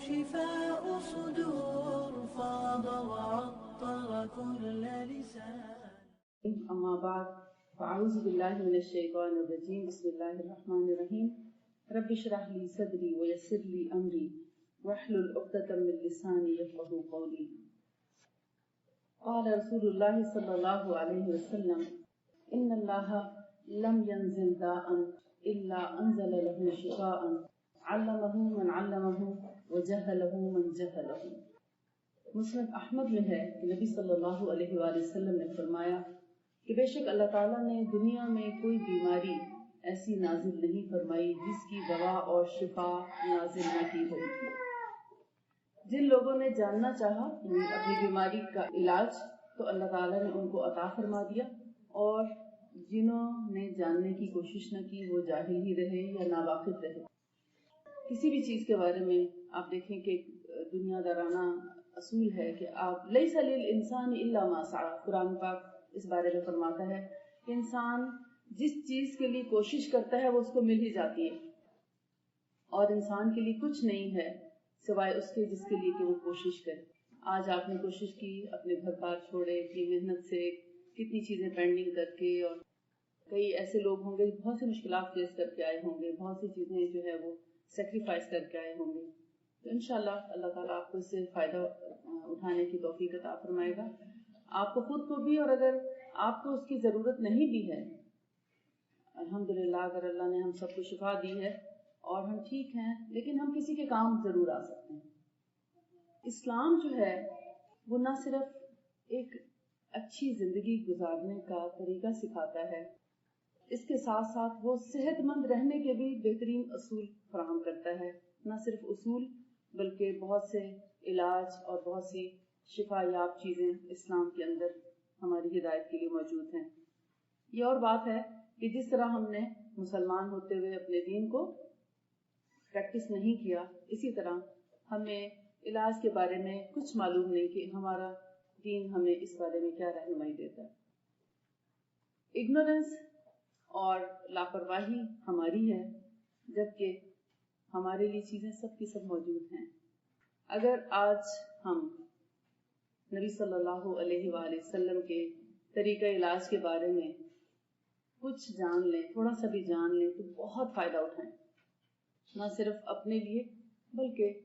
شفاء صدور فاض وعطر كل لسان. اما بعد فاعوذ باللہ من الشیطان الرجیم. بسم اللہ الرحمن الرحیم. رب اشرح لی صدری ویسر لی امری واحلل عقدۃ من لسانی یفقہوا قولی. قال رسول اللہ صلی اللہ علیہ وسلم ان اللہ لم ينزل داء الا انزل له شفاء علمه من علمه وجهله من جهله. مسند احمد میں ہے کہ نبی صلی اللہ علیہ وآلہ وسلم نے فرمایا کہ بے شک اللہ تعالیٰ نے دنیا میں کوئی بیماری ایسی نازل نہیں فرمائی جس کی دوا اور شفا نازل نہ کی ہوئی. جن لوگوں نے جاننا چاہا اپنی بیماری کا علاج تو اللہ تعالیٰ نے ان کو عطا فرما دیا، اور جنہوں نے جاننے کی کوشش نہ کی وہ جاہل ہی رہے یا ناواقف رہے. کسی بھی چیز کے بارے میں آپ دیکھیں کہ دنیا دارانہ اصول ہے کہ آپ لیس للانسان الا ما سعی. قرآن پاک اس بارے میں فرماتا ہے کہ انسان جس چیز کے لیے کوشش کرتا ہے وہ اس کو مل ہی جاتی ہے، اور انسان کے لیے کچھ نہیں ہے سوائے اس کے جس کے لیے کہ وہ کوشش کرے. آج آپ نے کوشش کی، اپنے گھر بار چھوڑے، اتنی محنت سے کتنی چیزیں پینڈنگ کر کے، اور کئی ایسے لوگ ہوں گے بہت سی مشکلات فیس کر کے آئے ہوں گے، بہت سی چیزیں جو ہے وہ سیکریفائس کر کے آئے ہوں گے. تو انشاءاللہ اللہ تعالیٰ آپ کو اس سے فائدہ اٹھانے کی توفیق عطا فرمائے گا، آپ کو خود کو بھی، اور اگر آپ کو اس کی ضرورت نہیں بھی ہے الحمدللہ، اگر اللہ نے ہم سب کو شفا دی ہے اور ہم ٹھیک ہیں، لیکن ہم کسی کے کام ضرور آ سکتے ہیں. اسلام جو ہے وہ نہ صرف ایک اچھی زندگی گزارنے کا طریقہ سکھاتا ہے، اس کے ساتھ ساتھ وہ صحت مند رہنے کے بھی بہترین اصول فراہم کرتا ہے. نہ صرف اصول بلکہ بہت سے علاج اور بہت سی شفا یاب چیزیں اسلام کے اندر ہماری ہدایت کے لیے موجود ہیں. یہ اور بات ہے کہ جس طرح ہم نے مسلمان ہوتے ہوئے اپنے دین کو پریکٹس نہیں کیا، اسی طرح ہمیں علاج کے بارے میں کچھ معلوم نہیں کہ ہمارا دین ہمیں اس بارے میں کیا رہنمائی دیتا ہے. اگنورنس اور لاپرواہی ہماری ہے، جبکہ ہمارے لیے چیزیں سب کی سب موجود ہیں. اگر آج ہم نبی صلی اللہ علیہ وآلہ وسلم کے طریقہ علاج کے بارے میں کچھ جان لیں، تھوڑا سا بھی جان لیں، تو بہت فائدہ اٹھائیں، نہ صرف اپنے لیے بلکہ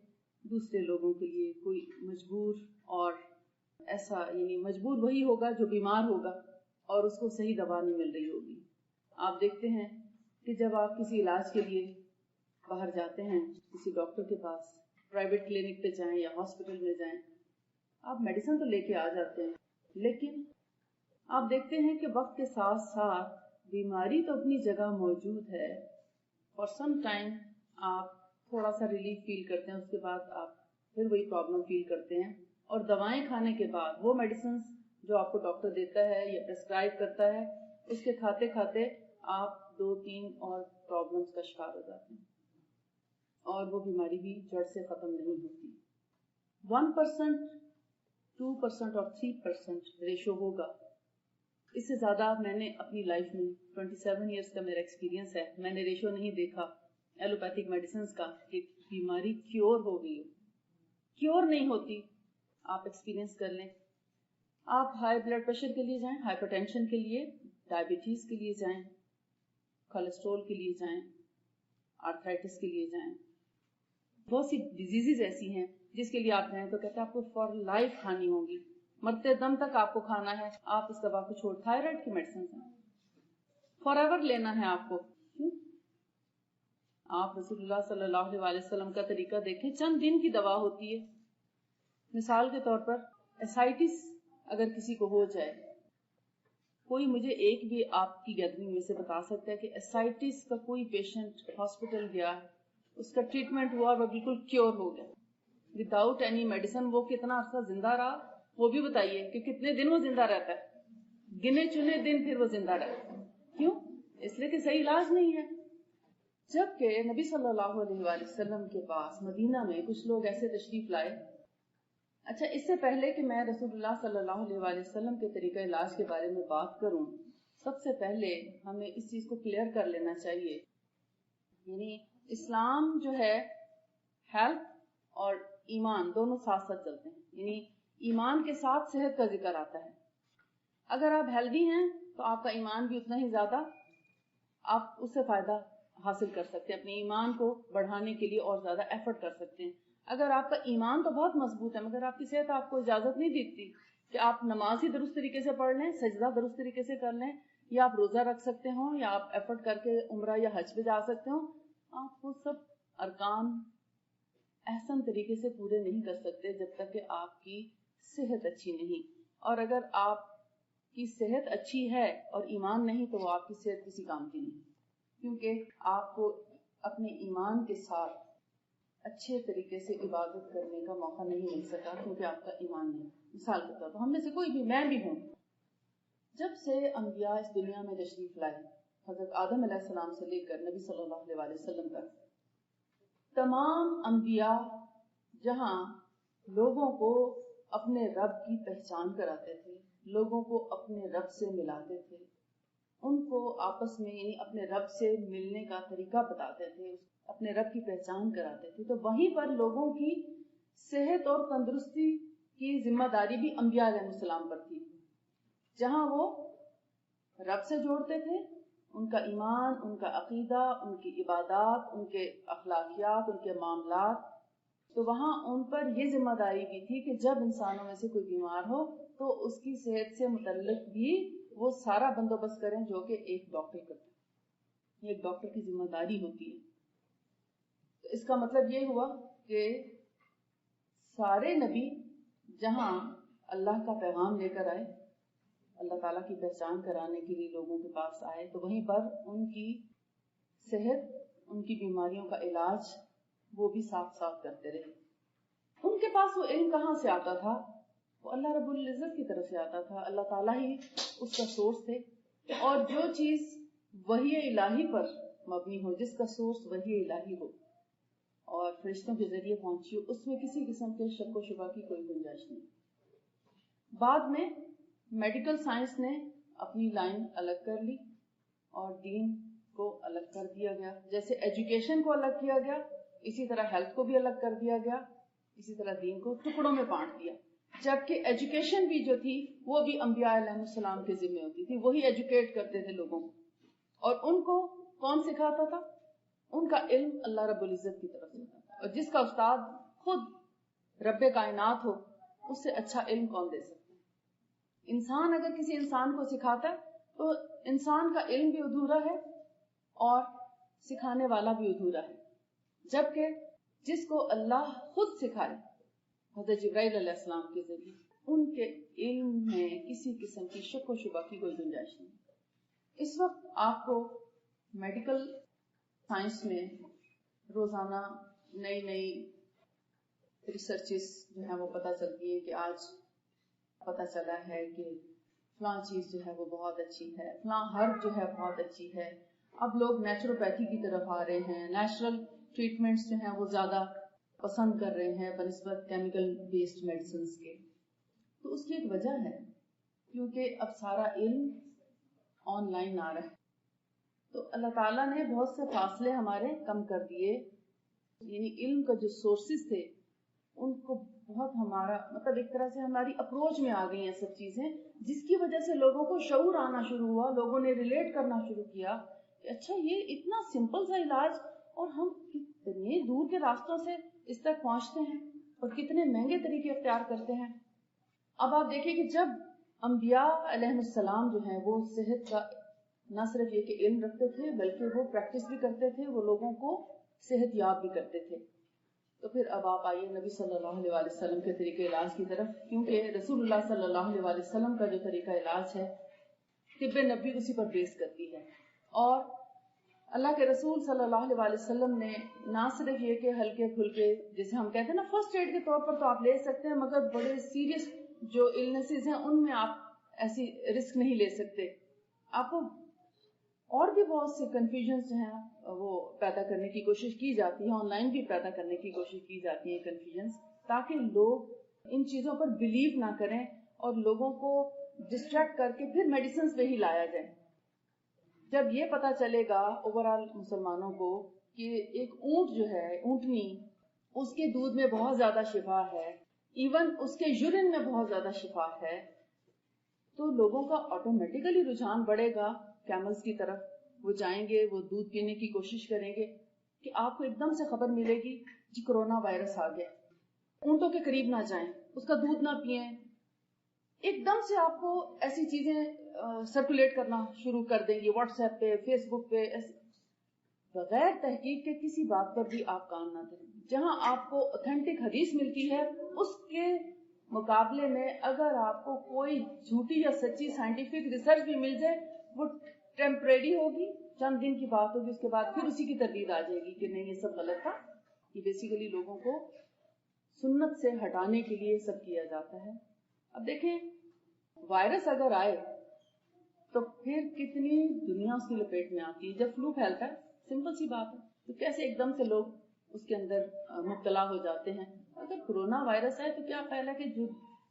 دوسرے لوگوں کے لیے. کوئی مجبور، اور ایسا یعنی مجبور وہی ہوگا جو بیمار ہوگا اور اس کو صحیح دوا نہیں مل رہی ہوگی. آپ دیکھتے ہیں کہ جب آپ کسی علاج کے لیے باہر جاتے ہیں، کسی ڈاکٹر کے پاس، پرائیویٹ کلینک پہ جائیں یا ہاسپٹل میں جائیں، آپ میڈیسن تو لے کے آ جاتے ہیں، لیکن آپ دیکھتے ہیں کہ وقت کے ساتھ ساتھ بیماری تو اپنی جگہ موجود ہے. فار سم ٹائم آپ تھوڑا سا ریلیف فیل کرتے ہیں، اس کے بعد آپ پھر وہی پرابلم فیل کرتے ہیں، اور دوائیں کھانے کے بعد وہ میڈیسنز جو آپ کو ڈاکٹر دیتا ہے یا پرسکرائب کرتا ہے، اس کے کھاتے کھاتے آپ 2-3 اور پرابلمز کا شکار ہو جاتے ہیں، اور وہ بیماری بھی جڑ سے ختم نہیں ہوتی. 1%، 2% اور 3% ریشو ہوگا. اس سے زیادہ میں نے اپنی لائف میں 27 ایئرس کا میرا ایکسپیرینس ہے، میں نے ریشو نہیں دیکھا ایلوپیتھک میڈیسنز کا کہ بیماری کیور ہو گئی ہو. کیور نہیں ہوتی، آپ ایکسپیرینس کر لیں. آپ ہائی بلڈ پریشر کے لیے جائیں، ہائپر ٹینشن کے لیے، ڈائبٹیز کے لیے جائیں، کولیسٹرول کے لیے جائیں، آرتھرائٹس کے لیے جائیں. بہت سی ڈیزیزز ایسی ہیں جس کے لیے آپ جائیں تو کہتے ہیں آپ کو فار لائف کھانی ہوگی، مرتے دم تک آپ کو کھانا ہے. آپ اس دوا کو چھوڑ، تھائرائڈ کی میڈیسن فار ایور لینا ہے آپ کو. کیوں؟ آپ رسول اللہ صلی اللہ علیہ وسلم کا طریقہ دیکھیں، چند دن کی دوا ہوتی ہے. مثال کے طور پر ایسائٹس اگر کسی کو ہو جائے، کوئی مجھے ایک بھی آپ کی گیدرنگ میں سے بتا سکتا ہے کہ ایسائٹس کا کوئی پیشنٹ ہاسپٹل گیا، اس کا ٹریٹمنٹ ہوا اور وہ بالکل کیور ہو گیا وداؤٹ اینی میڈیسن؟ وہ کتنا عرصہ زندہ رہا وہ بھی بتائیے کہ کتنے دن وہ زندہ رہتا ہے، گنے چنے دن پھر وہ زندہ رہتا ہے. کیوں؟ اس لیے کہ صحیح علاج نہیں ہے. جبکہ نبی صلی اللہ علیہ وآلہ وسلم کے پاس مدینہ میں کچھ لوگ ایسے تشریف لائے. اچھا، اس سے پہلے کہ میں رسول اللہ صلی اللہ علیہ وآلہ وسلم کے طریقہ علاج کے بارے میں بات کروں، سب سے پہلے ہمیں اس چیز کو کلیئر کر لینا چاہیے. یعنی اسلام جو ہے ہیلتھ اور ایمان دونوں ساتھ ساتھ چلتے ہیں. یعنی ایمان کے ساتھ صحت کا ذکر آتا ہے. اگر آپ ہیلدی ہیں تو آپ کا ایمان بھی اتنا ہی زیادہ، آپ اس سے فائدہ حاصل کر سکتے ہیں، اپنے ایمان کو بڑھانے کے لیے اور زیادہ ایفرٹ کر سکتے ہیں. اگر آپ کا ایمان تو بہت مضبوط ہے مگر آپ کی صحت آپ کو اجازت نہیں دیتی کہ آپ نماز ہی درست طریقے سے پڑھ لیں، سجدہ درست طریقے سے کر لیں، یا آپ روزہ رکھ سکتے ہوں، یا آپ ایفرٹ کر کے عمرہ یا حج پہ جا سکتے ہوں، آپ وہ سب ارکان احسن طریقے سے پورے نہیں کر سکتے جب تک کہ آپ کی صحت اچھی نہیں. اور اگر آپ کی صحت اچھی ہے اور ایمان نہیں تو وہ آپ کی صحت کسی کام کی نہیں، کیونکہ آپ کو اپنے ایمان کے ساتھ اچھے طریقے سے عبادت کرنے کا موقع نہیں مل سکا کیونکہ آپ کا ایمان نہیں. مثال کے طور پر ہم میں سے کوئی بھی، میں بھی ہوں، جب سے انبیاء اس دنیا میں تشریف لائے، حضرت آدم علیہ السلام سے لے کر نبی صلی اللہ علیہ وسلم تک، تمام انبیاء جہاں لوگوں کو اپنے رب کی پہچان کراتے تھے، لوگوں کو اپنے رب سے ملاتے تھے، ان کو آپس میں یعنی اپنے رب سے ملنے کا طریقہ بتاتے تھے، اپنے رب کی پہچان کراتے تھے، تو وہیں پر لوگوں کی صحت اور تندرستی کی ذمہ داری بھی انبیاء علیہ السلام پر تھی. جہاں وہ رب سے جوڑتے تھے، ان کا ایمان، ان کا عقیدہ، ان کی عبادات، ان کے اخلاقیات، ان کے معاملات، تو وہاں ان پر یہ ذمہ داری بھی تھی کہ جب انسانوں میں سے کوئی بیمار ہو تو اس کی صحت سے متعلق بھی وہ سارا بندوبست کریں جو کہ ایک ڈاکٹر کرتا ہے. ایک ڈاکٹر کی ذمہ داری ہوتی ہے. تو اس کا مطلب یہ ہوا کہ سارے نبی جہاں اللہ کا پیغام لے کر آئے، اللہ تعالیٰ کی پہچان کرانے کے لیے لوگوں کے پاس آئے، تو وہیں پر ان کی صحت، ان کی بیماریوں کا علاج وہ بھی ساتھ ساتھ کرتے رہے. ان کے پاس وہ علم کہاں سے آتا تھا؟ وہ اللہ رب العزت کی طرف سے آتا تھا. اللہ تعالیٰ ہی اس کا سورس تھے، اور جو چیز وحی الہی پر مبنی ہو، جس کا سورس وحی الہی ہو اور فرشتوں کے ذریعے پہنچی ہو، اس میں کسی قسم کے شک و شبہ کی کوئی گنجائش نہیں. بعد میں میڈیکل سائنس نے اپنی لائن الگ کر لی اور دین کو الگ کر دیا گیا. جیسے ایجوکیشن کو الگ کیا گیا، اسی طرح ہیلتھ کو بھی الگ کر دیا گیا، اسی طرح دین کو ٹکڑوں میں بانٹ دیا. جبکہ ایجوکیشن بھی جو تھی وہ بھی انبیاء علیہ السلام کے ذمہ ہوتی تھی، وہی ایجوکیٹ کرتے تھے لوگوں کو. اور ان کو کون سکھاتا تھا؟ ان کا علم اللہ رب العزت کی طرف سے ہوتا تھا. اور جس کا استاد خود رب کائنات ہو، اس سے اچھا علم کون دے سکتا ہے؟ انسان اگر کسی انسان کو سکھاتا ہے تو انسان کا علم بھی ادھورا ہے اور سکھانے والا بھی ادھورا ہے. جبکہ جس کو اللہ خود سکھائے، حضرت جبرائیل علیہ السلام کے ذریعے، ان کے علم میں کسی قسم کی شک و شبہ کی کوئی گنجائش نہیں. اس وقت آپ کو میڈیکل سائنس میں روزانہ نئی نئی ریسرچز جو ہیں وہ پتہ چلتی ہے کہ آج پتہ چلا ہے کہ فلاں چیز جو ہے وہ بہت اچھی ہے، فلاں ہرب جو ہے بہت اچھی ہے. اب لوگ نیچروپیتھی کی طرف آ رہے ہیں، نیچرل ٹریٹمنٹس جو ہیں وہ زیادہ پسند کر رہے ہیں بنسبت کیمیکل بیسڈ میڈیسنز کے. تو اس کی ایک وجہ ہے کیونکہ اب سارا علم آن لائن آ رہا ہے. تو اللہ تعالیٰ نے بہت سے فاصلے ہمارے کم کر دیے، یعنی علم کا جو سورسز تھے ان کو بہت ہمارا مطلب ایک طرح سے ہماری اپروچ میں آ گئی ہیں سب چیزیں، جس کی وجہ سے لوگوں کو شعور آنا شروع ہوا، لوگوں نے ریلیٹ کرنا شروع کیا کہ اچھا یہ اتنا سمپل سا علاج اور ہم کتنے دور کے راستوں سے اس تک پہنچتے ہیں اور کتنے مہنگے طریقے اختیار کرتے ہیں. اب آپ دیکھیں کہ جب انبیاء علیہ السلام جو ہیں وہ صحت کا نہ صرف یہ کہ علم رکھتے تھے بلکہ وہ پریکٹس بھی کرتے تھے، وہ لوگوں کو صحت یاب بھی کرتے تھے. تو پھر اب آپ آئیے نبی صلی اللہ علیہ وسلم کے طریقہ علاج کی طرف، کیونکہ رسول اللہ صلی اللہ علیہ وسلم کا جو طریقہ علاج ہے طب نبی اسی پر بیس کرتی ہے. اور اللہ کے رسول صلی اللہ علیہ وسلم نے نہ صرف یہ کہ ہلکے پھلکے جیسے ہم کہتے ہیں نا فرسٹ ایڈ کے طور پر تو آپ لے سکتے ہیں، مگر بڑے سیریس جو النیسز ہیں ان میں آپ ایسی رسک نہیں لے سکتے. آپ کو اور بھی بہت سے کنفیوژنس ہیں وہ پیدا کرنے کی کوشش کی جاتی ہے، آن لائن بھی پیدا کرنے کی کوشش کی جاتی ہے کنفیوژنس، تاکہ لوگ ان چیزوں پر بلیو نہ کریں اور لوگوں کو ڈسٹریکٹ کر کے پھر میڈیسنز پہ ہی لایا جائے. جب یہ پتا چلے گا اوور آل مسلمانوں کو کہ ایک اونٹ جو ہے، اونٹنی اس کے دودھ میں بہت زیادہ شفا ہے، ایون اس کے یورین میں بہت زیادہ شفا ہے، تو لوگوں کا آٹومیٹیکلی رجحان بڑھے گا کیملز کی طرف. وہ جائیں گے، وہ دودھ پینے کی کوشش کریں گے. کہ آپ کو ایک دم سے خبر ملے گی جی کرونا وائرس آ گیا، اونٹوں کے قریب نہ جائیں، اس کا دودھ نہ پئیں. ایک دم سے آپ کو ایسی چیزیں سرکولیٹ کرنا شروع کر دیں گی واٹس ایپ پہ، فیس بک پہ. بغیر تحقیق کے کسی بات پر بھی آپ کام نہ کریں. جہاں آپ کو اوتھینٹک حدیث ملتی ہے اس کے مقابلے میں اگر آپ کو کوئی جھوٹی یا سچی سائنٹیفک ریسرچ بھی مل جائے، وہ ٹیمپریری ہوگی، چند دن کی بات ہوگی، اس کے بعد پھر اسی کی تردید آ جائے گی کہ نہیں یہ سب غلط تھا. یہ بیسیکلی لوگوں کو سنت سے ہٹانے کے لیے سب کیا جاتا ہے. اب دیکھیں وائرس اگر آئے تو پھر کتنی دنیا اس کی لپیٹ میں آتی ہے. جب فلو پھیلتا ہے سمپل سی بات ہے تو کیسے ایک دم سے لوگ اس کے اندر مبتلا ہو جاتے ہیں. اگر کرونا وائرس ہے تو کیا خیال ہے کہ جو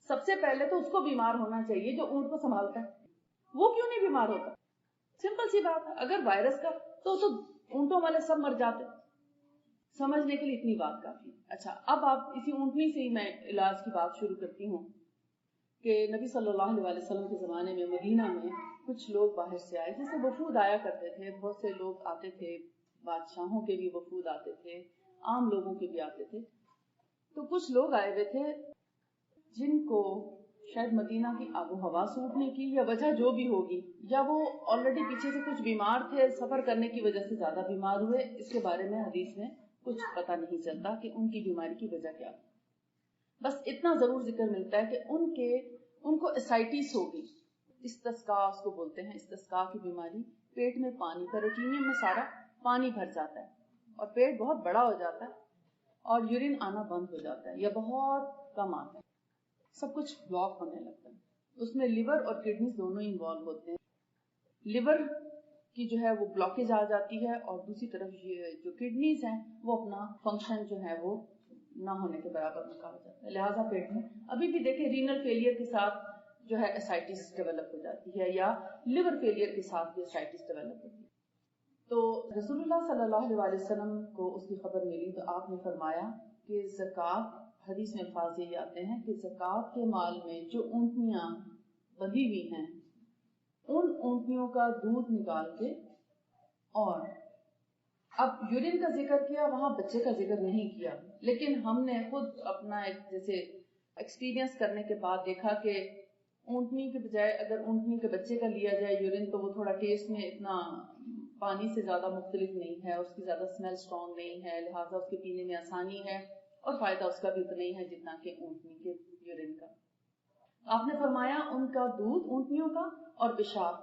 سب سے پہلے تو اس کو بیمار ہونا چاہیے جو اونٹ کو سنبھالتا ہے. وہ کیوں نہیں بیمار ہوتا؟ سمپل سی بات ہے. اگر وائرس کا تو اونٹوں والے سب مر جاتے. سمجھنے کے لیے اتنی بات کافی. اچھا اب آپ اسی اونٹنی سے ہی میں علاج کی بات شروع کرتی ہوں کہ نبی صلی اللہ علیہ وسلم کے زمانے میں مدینہ میں کچھ لوگ باہر سے آئے، جیسے وفود آیا کرتے تھے، بہت سے لوگ آتے تھے، بادشاہوں کے بھی وفود آتے تھے، عام لوگوں کے بھی آتے تھے. تو کچھ لوگ آئے ہوئے تھے جن کو شاید مدینہ کی آب و ہوا سوٹنے کی یا وجہ جو بھی ہوگی، یا وہ آلریڈی پیچھے سے کچھ بیمار تھے، سفر کرنے کی وجہ سے زیادہ بیمار ہوئے. اس کے بارے میں حدیث میں کچھ پتہ نہیں چلتا کہ ان کی بیماری کی وجہ کیا. بس اتنا ضرور ذکر ملتا ہے کہ ان کو اسائٹس ہوگی. استسقاء اس کو بولتے ہیں، استسقاء کی بیماری. پیٹ میں پانی پیریٹونیم میں سارا پانی بھر جاتا ہے اور پیٹ بہت بڑا ہو جاتا ہے اور یورین آنا بند ہو جاتا ہے یا بہت کم آتا ہے. سب کچھ بلاک ہونے لگتا ہے. اس میں لیور اور کڈنیز دونوں انوالو ہوتے ہیں. لیور کی جو ہے وہ بلاکیج آ جاتی ہے اور دوسری طرف یہ جو کڈنیز ہیں وہ اپنا فنکشن جو ہے وہ نہ ہونے کے برابر ان کا ہو جاتا ہے. لہٰذا پیٹ میں ابھی بھی دیکھیں رینل فیلئر کے ساتھ جو ہے اسائٹس ڈیولپ ہو جاتی ہے، یا لیور فیلئر کے ساتھ بھی اسائٹس ڈیولپ ہوتی ہے. تو رسول اللہ صلی اللہ علیہ وسلم کو اس کی خبر ملی تو آپ نے فرمایا کہ زکوٰۃ، حدیث میں الفاظ یہ آتے ہیں کہ زکوٰۃ کے مال میں جو اونٹنیاں بندھی ہوئی ہیں ان اونٹنیوں کا دودھ نکال کے، اور اب یورین کا ذکر کیا، وہاں بچے کا ذکر نہیں کیا، لیکن ہم نے خود اپنا ایک جیسے ایکسپیرینس کرنے کے بعد دیکھا کہ اونٹنی کے بجائے اگر اونٹنی کے بچے کا لیا جائے یورین تو وہ تھوڑا ٹیسٹ میں اتنا پانی سے زیادہ مختلف نہیں ہے، اس کی زیادہ اسمیل اسٹرانگ نہیں ہے، لہٰذا اس کے پینے میں آسانی ہے اور فائدہ اس کا بھی اتنا ہی ہے جتنا کہ اونٹنی کے یورین کا. آپ نے فرمایا ان کا دودھ اونٹنیوں کا اور پیشاب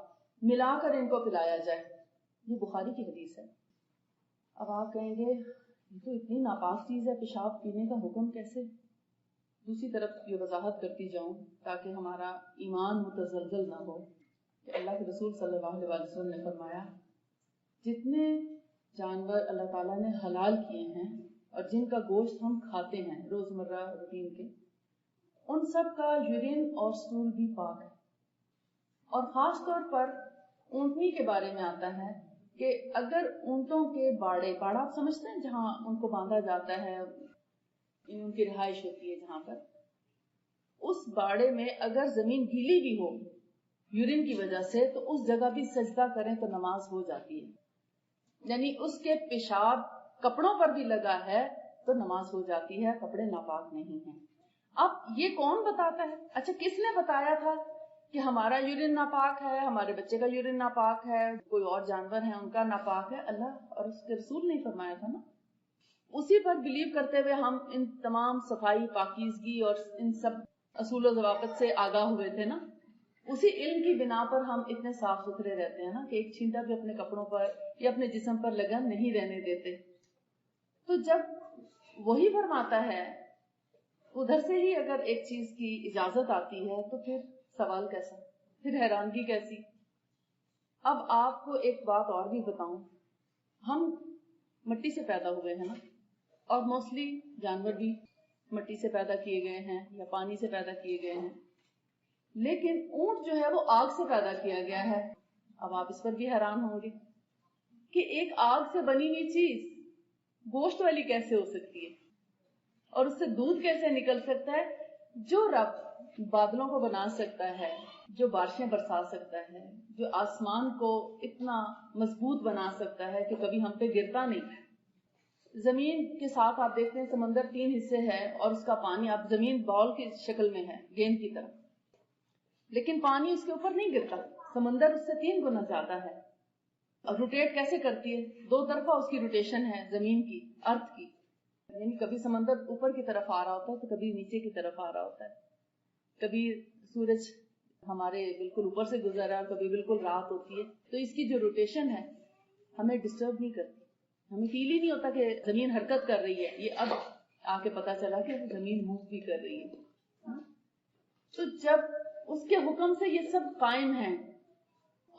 ملا کر ان کو پلایا جائے. یہ بخاری کی حدیث ہے. اب آپ کہیں گے یہ تو اتنی ناپاک چیز ہے، پیشاب پینے کا حکم کیسے؟ دوسری طرف یہ وضاحت کرتی جاؤں تاکہ ہمارا ایمان متزلزل نہ ہو کہ اللہ کے رسول صلی اللہ علیہ وسلم نے فرمایا جتنے جانور اللہ تعالیٰ نے حلال کیے ہیں اور جن کا گوشت ہم کھاتے ہیں روزمرہ روٹین کے، ان سب کا یورین اور سٹول بھی پاک ہے. اور خاص طور پر اونٹنی کے بارے میں آتا ہے کہ اگر اونٹوں کے باڑا آپ سمجھتے ہیں جہاں ان کو باندھا جاتا ہے، ان کی رہائش ہوتی ہے جہاں پر، اس باڑے میں اگر زمین گیلی بھی ہو یورین کی وجہ سے تو اس جگہ بھی سجدہ کریں تو نماز ہو جاتی ہے. یعنی اس کے پیشاب کپڑوں پر بھی لگا ہے تو نماز ہو جاتی ہے، کپڑے ناپاک نہیں ہیں. اب یہ کون بتاتا ہے؟ اچھا کس نے بتایا تھا کہ ہمارا یورین ناپاک ہے، ہمارے بچے کا یورین ناپاک ہے، کوئی اور جانور ہیں ان کا ناپاک ہے؟ اللہ اور اس کے رسول نے فرمایا تھا نا. اسی پر بلیو کرتے ہوئے ہم ان تمام صفائی، پاکیزگی اور ان سب اصول و ضوابط سے آگاہ ہوئے تھے نا. اسی علم کی بنا پر ہم اتنے صاف ستھرے رہتے ہیں نا کہ ایک چھینٹا بھی اپنے کپڑوں پر یا اپنے جسم پر لگا نہیں رہنے دیتے. تو جب وہی فرماتا ہے ادھر سے ہی اگر ایک چیز کی اجازت آتی ہے تو پھر سوال کیسا، پھر حیرانگی کیسی؟ اب آپ کو ایک بات اور بھی بتاؤں، ہم مٹی سے پیدا ہوئے ہیں نا، اور موسٹلی جانور بھی مٹی سے پیدا کیے گئے ہیں یا پانی سے پیدا کیے گئے ہیں، لیکن اونٹ جو ہے وہ آگ سے پیدا کیا گیا ہے. اب آپ اس پر بھی حیران ہوں گے کہ ایک آگ سے بنی ہوئی چیز گوشت والی کیسے ہو سکتی ہے؟ اور اس سے دودھ کیسے نکل سکتا ہے؟ جو رب بادلوں کو بنا سکتا ہے، جو بارشیں برسا سکتا ہے، جو آسمان کو اتنا مضبوط بنا سکتا ہے کہ کبھی ہم پہ گرتا نہیں. زمین کے ساتھ آپ دیکھتے ہیں سمندر 3 حصے ہے اور اس کا پانی، آپ زمین بال کی شکل میں ہے گیند کی طرح، لیکن پانی اس کے اوپر نہیں گرتا. سمندر اس سے 3 گنا زیادہ ہے. اور روٹیٹ کیسے کرتی ہے؟ 2 طرفہ اس کی روٹیشن ہے زمین کی، ارتھ کی. یعنی کبھی سمندر اوپر کی طرف آ رہا ہوتا ہے تو کبھی نیچے کی طرف آ رہا ہوتا ہے. کبھی سورج ہمارے بالکل اوپر سے گزر رہا ہے، کبھی بالکل رات ہوتی ہے. تو اس کی جو روٹیشن ہے ہمیں ڈسٹرب نہیں کرتی. ہمیں فیل ہی نہیں ہوتا کہ زمین حرکت کر رہی ہے. یہ اب آ کے پتا چلا کہ زمین موو بھی کر رہی ہے. تو جب اس کے حکم سے یہ سب قائم ہیں،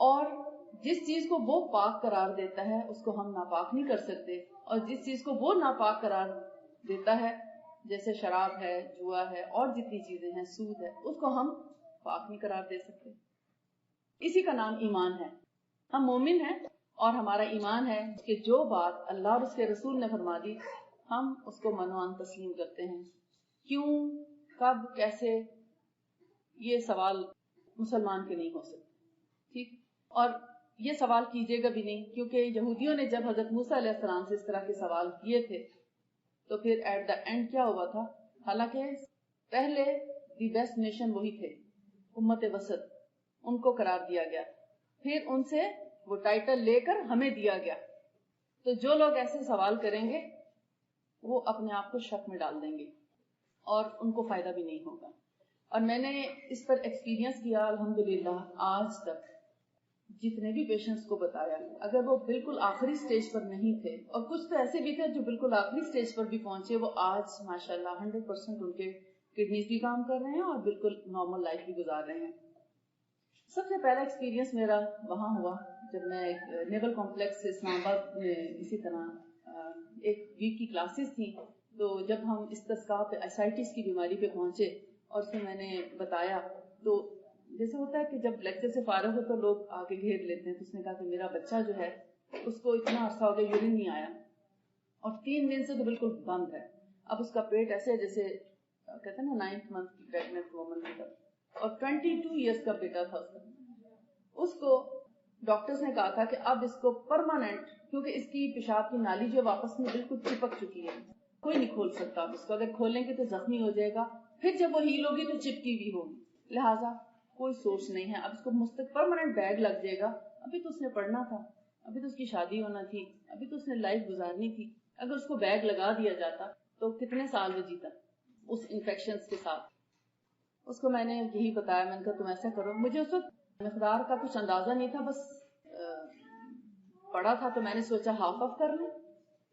اور جس چیز کو وہ پاک قرار دیتا ہے اس کو ہم ناپاک نہیں کر سکتے، اور جس چیز کو وہ ناپاک قرار دیتا ہے جیسے شراب ہے، جوا ہے، اور جتنی چیزیں ہیں، سود ہے، اس کو ہم پاک نہیں قرار دے سکتے. اسی کا نام ایمان ہے. ہم مومن ہیں اور ہمارا ایمان ہے کہ جو بات اللہ اور اس کے رسول نے فرما دی ہم اس کو منوان تسلیم کرتے ہیں. کیوں، کب، کیسے، یہ سوال مسلمان کے نہیں ہو سکتے. ٹھیک. اور یہ سوال کیجیے گا بھی نہیں، کیونکہ یہودیوں نے جب حضرت موسیٰ علیہ السلام سے اس طرح کے سوال کیے تھے تو پھر ایٹ دا اینڈ کیا ہوا تھا؟ حالانکہ پہلے دی بیسٹ نیشن وہی تھے، امت وسط، ان کو قرار دیا گیا، پھر ان سے وہ ٹائٹل لے کر ہمیں دیا گیا. تو جو لوگ ایسے سوال کریں گے وہ اپنے آپ کو شک میں ڈال دیں گے اور ان کو فائدہ بھی نہیں ہوگا. اور میں نے اس پر ایکسپیرینس کیا الحمدللہ. آج تک جتنے بھی پیشنٹس کو بتایا، اگر وہ بالکل آخری سٹیج پر نہیں تھے، اور کچھ تو ایسے بھی تھے جو بالکل آخری سٹیج پر بھی پہنچے، وہ آج ماشاءاللہ 100% ان کے کڈنیز بھی کام کر رہے ہیں اور بالکل نارمل لائف بھی گزار رہے ہیں. سب سے پہلا ایکسپیرینس میرا وہاں ہوا جب میں نیول کمپلیکس اسلام آباد میں اسی طرح ایک ویک کی کلاسز تھیں. تو جب ہم استسقاء پہ اسائٹس کی بیماری پہ پہنچے اور اس کو میں نے بتایا، تو جیسے ہوتا ہے کہ جب لیکچر سے فارغ ہو تو لوگ آ کے گھیر لیتے ہیں. تو اس نے کہا کہ میرا بچہ جو ہے اس کو اتنا عرصہ ہو گیا یورین نہیں آیا اور 3 دن سے تو بالکل بند ہے. اب اس کا پیٹ ایسے جیسے کہتے ہیں نا 9th month کی پریگننٹ وومن کی طرح، اور 22 ایئرس کا بیٹا تھا اس کا. اس کو ڈاکٹرز نے کہا تھا کہ اب اس کو پرماننٹ، کیونکہ اس کی پیشاب کی نالی جو واپس میں بالکل چپک چکی ہے، کوئی نہیں کھول سکتا. اب اس کو اگر کھولیں گے تو زخمی ہو جائے گا، پھر جب وہ ہیل ہوگی تو چپکی بھی ہوگی، لہٰذا کوئی سورس نہیں ہے. اب اس کو پرماننٹ بیگ لگ جائے گا. ابھی تو اس نے پڑھنا تھا، ابھی تو اس کی شادی ہونا تھی، ابھی تو اس نے لائف گزارنی تھی. اگر اس کو بیگ لگا دیا جاتا تو کتنے سال وہ جیتا اس انفیکشنز کے ساتھ. اس کو میں نے یہی بتایا، میں نے کہا تم ایسا کرو. مجھے اس وقت مقدار کا کچھ اندازہ نہیں تھا، بس پڑا تھا تو میں نے سوچا ہاف آف کر لوں.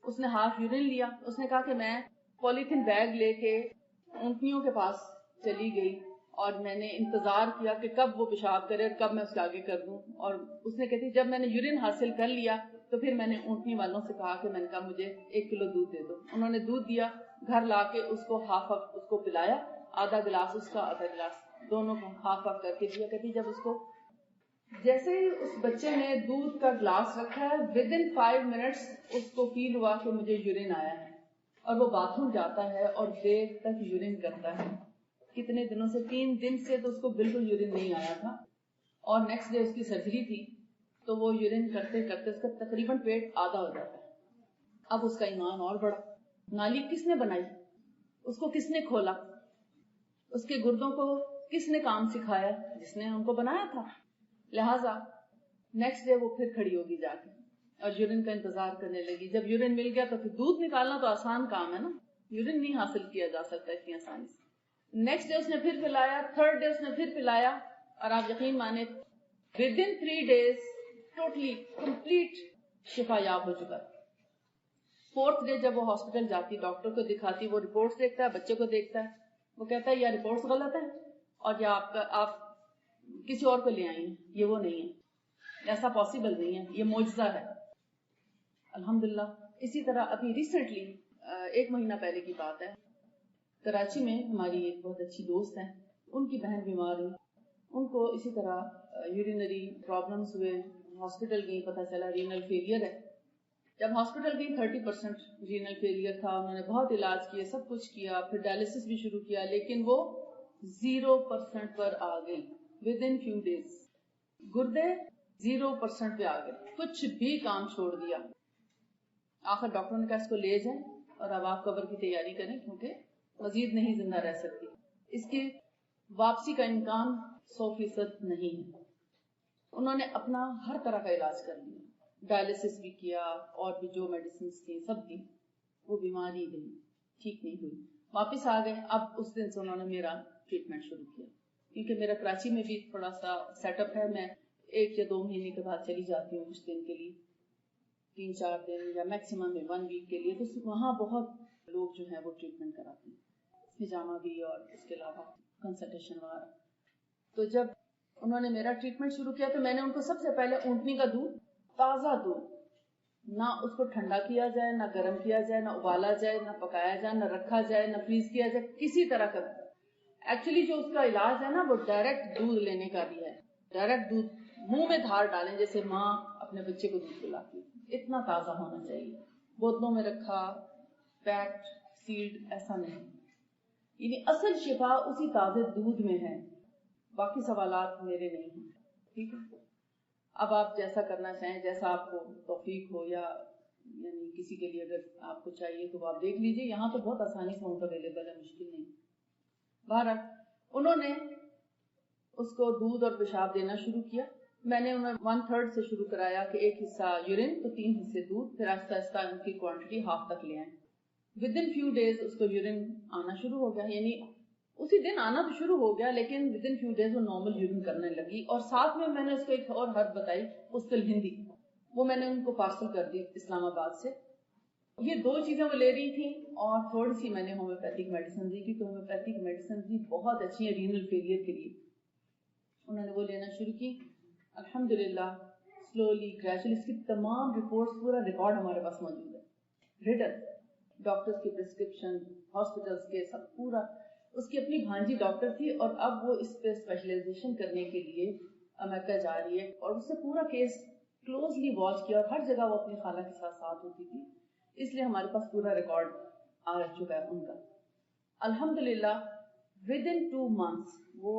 اس نے ہاف یورین لیا. اس نے کہا کہ میں پولیتھین بیگ لے کے اونٹنیوں کے پاس چلی گئی اور میں نے انتظار کیا کہ کب وہ پیشاب کرے اور کب میں اس کے آگے کر دوں. اور اس نے کہتی جب میں نے یورین حاصل کر لیا تو پھر میں نے اونٹنی والوں سے کہا کہ میں نے کہا مجھے 1 کلو دودھ دے دو. انہوں نے دودھ دیا، گھر لا کے اس کو ہاف آف اس کو پلایا، آدھا گلاس اس کا آدھا گلاس دونوں کو ہاف آف کر کے دیا. کہتی جب اس کو جیسے ہی اس بچے نے دودھ کا گلاس رکھا ہے ودن 5 منٹس اس کو فیل ہوا کہ مجھے یورین آیا ہے، اور وہ باتھ روم جاتا ہے اور دیر تک یورین کرتا ہے. کتنے دنوں سے، 3 دن سے تو اس کو بالکل یورین نہیں آیا تھا، اور نیکسٹ ڈے اس کی سرجری تھی تو وہ یورین کرتے کرتے اس کا تقریباً پیٹ آدھا ہو جاتا ہے. اب اس کا ایمان اور بڑا. نالی کس نے بنائی؟ اس کو کس نے کھولا؟ اس کے گردوں کو کس نے کام سکھایا؟ جس نے ان کو بنایا تھا. لہٰذا نیکسٹ ڈے وہ پھر کھڑی ہوگی جا کے اور یورین کا انتظار کرنے لگی. جب یورین مل گیا تو پھر دودھ نکالنا تو آسان کام ہے نا، یورین نہیں حاصل کیا جا سکتا اتنی آسانی سے. نیکسٹ ڈے اس نے پھر پلایا، 3rd ڈے اس نے پھر پلایا، اور آپ یقین مانے ودن 3 days ٹوٹلی کمپلیٹ شفا یاب ہو چکا. 4th ڈے جب وہ ہاسپٹل جاتی، ڈاکٹر کو دکھاتی، وہ رپورٹس دیکھتا ہے، بچے کو دیکھتا ہے، وہ کہتا ہے یا رپورٹس غلط ہیں اور یا آپ کسی اور کو لے آئی ہیں، یہ وہ نہیں ہے، ایسا پاسبل نہیں ہے، یہ معجزہ ہے. الحمدللہ. اسی طرح ابھی ریسنٹلی 1 مہینہ پہلے کی بات ہے، کراچی میں ہماری ایک بہت اچھی دوست ہیں، ان کی بہن بیمار ہوئی. ان کو اسی طرح یورینری پرابلمز ہوئے، ہاسپٹل گئی، پتہ چلا رینل فیلئر ہے. جب ہاسپٹل گئی 30% رینل فیلئر تھا، انہوں نے بہت علاج کیے، سب کچھ کیا، پھر ڈائلسس بھی شروع کیا، لیکن وہ 0% پر آ گئی ود ان فیو ڈیز. گردے 0% پہ آ گئے، کچھ بھی کام چھوڑ دیا. آخر ڈاکٹر نے کہا اس کو لے جائیں اور اب آپ قبر کی تیاری کریں کیونکہ مزید نہیں زندہ رہ سکتی. اس کی واپسی کا امکان 100% نہیں ہے. انہوں نے اپنا ہر طرح کا علاج کر لیا، ڈائلسس بھی کیا اور بھی جو میڈیسنز تھیں سب دی، وہ بیماری گئی، ٹھیک نہیں ہوئی. واپس آ گئے. اب اس دن سے انہوں نے میرا ٹریٹمنٹ شروع کیا، کیونکہ میرا کراچی میں بھی تھوڑا سا سیٹ اپ ہے. میں 1 یا 2 مہینے کے بعد چلی جاتی ہوں کچھ دن کے لیے، 3-4 دن یا میکسیمم میں 1 ویک کے لیے. تو وہاں بہت لوگ جو ہیں وہ ٹریٹمنٹ کراتے ہیں، ہجامہ بھی اور اس کے علاوہ کنسلٹیشن وغیرہ. تو جب انہوں نے میرا ٹریٹمنٹ شروع کیا تو میں نے ان کو سب سے پہلے اونٹنی کا دودھ، تازہ دودھ، نہ اس کو ٹھنڈا کیا جائے، نہ گرم کیا جائے، نہ ابالا جائے، نہ پکایا جائے، نہ رکھا جائے، نہ فریز کیا جائے، کسی طرح کا. ایکچولی جو اس کا علاج ہے نا وہ ڈائریکٹ دودھ لینے کا بھی ہے. ڈائریکٹ دودھ منہ میں دھار ڈالیں جیسے ماں اپنے بچے کو دودھ پلاتی، اتنا تازہ ہونا چاہیے. بوتلوں میں رکھا، پیکڈ، سیلڈ، ایسا نہیں. یعنی اصل شفا اسی تازے دودھ میں ہے، باقی سوالات میرے نہیں ہیں. ٹھیک ہے، اب آپ جیسا کرنا چاہیں، جیسا آپ کو توفیق ہو، یا یعنی کسی کے لیے اگر آپ کو چاہیے تو آپ دیکھ لیجئے. یہاں تو بہت آسانی سے ہوں اویلیبل ہے، مشکل نہیں. بہرحال انہوں نے اس کو دودھ اور پیشاب دینا شروع کیا. میں نے انہیں 1/3 سے شروع کرایا کہ 1 حصہ یورین تو 3 حصے دودھ، پھر آہستہ آہستہ ان کی کوانٹٹی ہاف تک لے آئیں. ود ان فیو ڈیز اس کو یورین آنا شروع ہو گیا، یعنی اسی دن آنا تو شروع ہو گیا لیکن ود ان فیو ڈیز وہ نارمل یورین کرنے لگی. اور ساتھ میں نے اس کو ایک اور حد بتائی، پستل ہندی، وہ میں نے ان کو پارسل کر دی اسلام آباد سے. یہ 2 چیزیں وہ لے رہی تھیں اور تھوڑی سی میں نے ہومیوپیتھک میڈیسن دی، کیونکہ ہومیوپیتھک میڈیسن بھی بہت اچھی ہیں رینل فیلئر کے لیے. انہوں نے وہ لینا شروع کی. الحمدللہ سلولی گریجولی اس کی تمام رپورٹس، پورا ریکارڈ ہمارے پاس موجود ہے، ریٹن، ڈاکٹرز کی پرسکرپشن، ہاسپٹلز کے سب، پورا. اس کی اپنی بھانجی ڈاکٹر تھی اور اب وہ اس پہ اسپیشلائزیشن کرنے کے لیے امریکہ جا رہی ہے، اور اس سے پورا کیس کلوزلی واچ کیا اور ہر جگہ وہ اپنی خالہ کے ساتھ ہوتی تھی. اس لیے ہمارے پاس پورا ریکارڈ آ چکا ہے ان کا. الحمدللہ ود ان 2 months وہ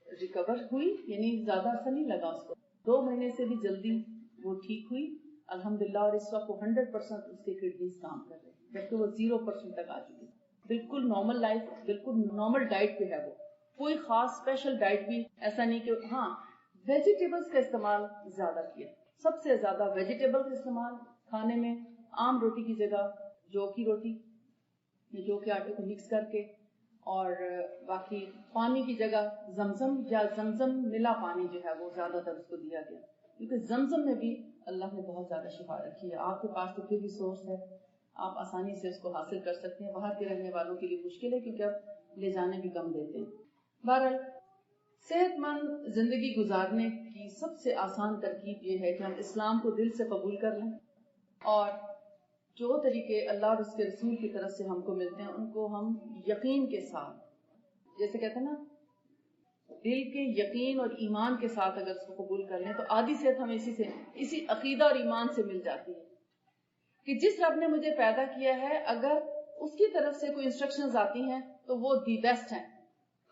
ریکور ہوئی، یعنی زیادہ عرصہ نہیں لگا اس کو، 2 مہینے سے بھی جلدی وہ ٹھیک ہوئی الحمدللہ. اور اس وقت وہ 100% اس کے کڈنیز کام کر رہے ہیں، جبکہ وہ 0% تک آ چکی. بالکل نارمل لائف، بالکل نارمل ڈائٹ پہ ہے. وہ کوئی خاص اسپیشل ڈائٹ بھی ایسا نہیں کہ ہاں ویجیٹیبلز کا استعمال زیادہ کیا، سب سے زیادہ ویجیٹیبل کا استعمال کھانے میں. عام روٹی کی جگہ جو کی روٹی یا جو کے آٹے کو مکس کر کے، اور باقی پانی کی جگہ زمزم یا زمزم ملا پانی جو ہے وہ زیادہ تر اس کو دیا گیا، کیونکہ زمزم میں بھی اللہ نے بہت زیادہ شفا رکھی ہے. آپ کے پاس تو پھر بھی سورس ہے، آپ آسانی سے اس کو حاصل کر سکتے ہیں. باہر کے رہنے والوں کے لیے مشکل ہے کیونکہ اب لے جانے بھی کم دیتے ہیں. بہرحال صحت مند زندگی گزارنے کی سب سے آسان ترکیب یہ ہے کہ ہم اسلام کو دل سے قبول کر لیں، اور جو طریقے اللہ اور اس کے رسول کی طرف سے ہم کو ملتے ہیں ان کو ہم یقین کے ساتھ، جیسے کہتے ہیں نا دل کے یقین اور ایمان کے ساتھ اگر اس کو قبول کر لیں تو آدھی صحت ہمیں اسی عقیدہ اور ایمان سے مل جاتی ہے کہ جس رب نے مجھے پیدا کیا ہے اگر اس کی طرف سے کوئی انسٹرکشنز آتی ہیں تو وہ دی بیسٹ ہیں،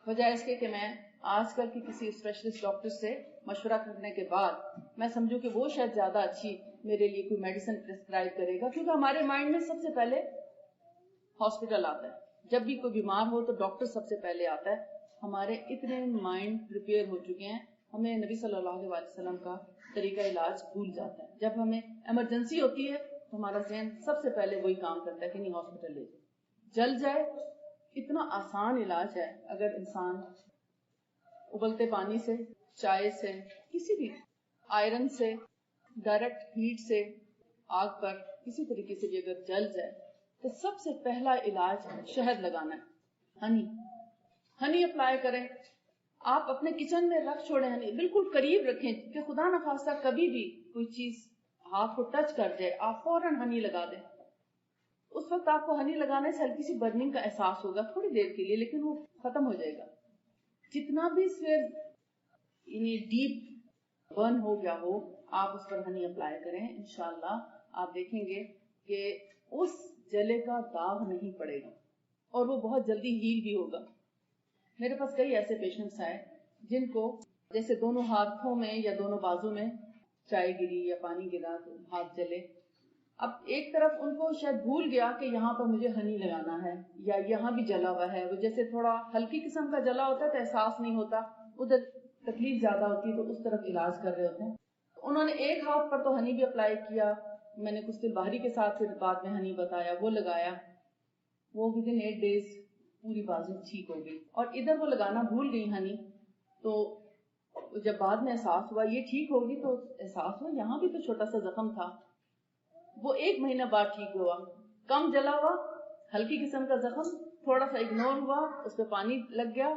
بجائے اس کے کہ میں آج کل کی کسی اسپیشلسٹ ڈاکٹر سے مشورہ کرنے کے بعد میں سمجھوں کہ وہ شاید زیادہ اچھی میرے لیے کوئی میڈیسن پرسکرائب کرے گا. کیونکہ ہمارے مائنڈ میں سب سے پہلے ہاسپٹل آتا ہے، جب بھی کوئی بیمار ہو تو ڈاکٹر سب سے پہلے آتا ہے. ہمارے اتنے مائنڈ پریپیئر ہو چکے ہیں، ہمیں نبی صلی اللہ علیہ وسلم کا طریقہ علاج بھول جاتا ہے. جب ہمیں ایمرجنسی ہوتی ہے تو ہمارا ذہن سب سے پہلے وہی کام کرتا ہے کہ نہیں ہاسپٹل لے جل جائے. اتنا آسان علاج ہے، اگر انسان ابلتے پانی سے، چائے سے، کسی بھی آئرن سے، ڈائریکٹ ہیٹ سے، آگ پر کسی طریقے سے بھی اگر جل جائے تو سب سے پہلا علاج شہد لگانا ہے. ہنی اپلائی کریں. آپ اپنے کچن میں رکھ چھوڑیں، ہنی بالکل قریب رکھیں کہ خدا نخواستہ کبھی بھی کوئی چیز ہاتھ کو ٹچ کر جائے آپ فوراً ہنی لگا دیں. اس وقت آپ کو ہنی لگانے سے ہلکی سی برننگ کا احساس ہوگا تھوڑی دیر کے لیے، لیکن وہ ختم ہو جائے گا. جتنا بھی یعنی ڈیپ برن ہو گیا ہو آپ اس پر ہنی اپلائی کریں، انشاءاللہ آپ دیکھیں گے کہ اس جلے کا داغ نہیں پڑے گا اور وہ بہت جلدی ہیل بھی ہوگا. میرے پاس کئی ایسے پیشنٹس آئے جن کو جیسے دونوں ہاتھوں میں یا دونوں بازو میں چائے گری یا پانی گرا تو ہاتھ جلے. اب ایک طرف ان کو شاید بھول گیا کہ یہاں پر مجھے ہنی لگانا ہے یا یہاں بھی جلا ہوا ہے, وہ جیسے تھوڑا ہلکی قسم کا جلا ہوتا ہے تو احساس نہیں ہوتا, ادھر تکلیف زیادہ ہوتی ہے تو اس طرف علاج کر رہے ہوتے ہیں. انہوں نے ایک ہاتھ پر تو ہنی بھی اپلائی کیا, میں نے کچھ دن باہری کے ساتھ پھر بعد میں ہنی بتایا, وہ لگایا, وہ ود ان 8 days پوری بازو ٹھیک ہو گئی. اور ادھر وہ لگانا بھول گئی ہنی, تو جب بعد میں احساس ہوا یہ ٹھیک ہوگی تو احساس ہوا یہاں بھی تو چھوٹا سا زخم تھا. وہ 1 مہینہ بعد ٹھیک ہوا, کم جلا ہوا, ہلکی قسم کا زخم, تھوڑا سا اگنور ہوا, اس پہ پانی لگ گیا,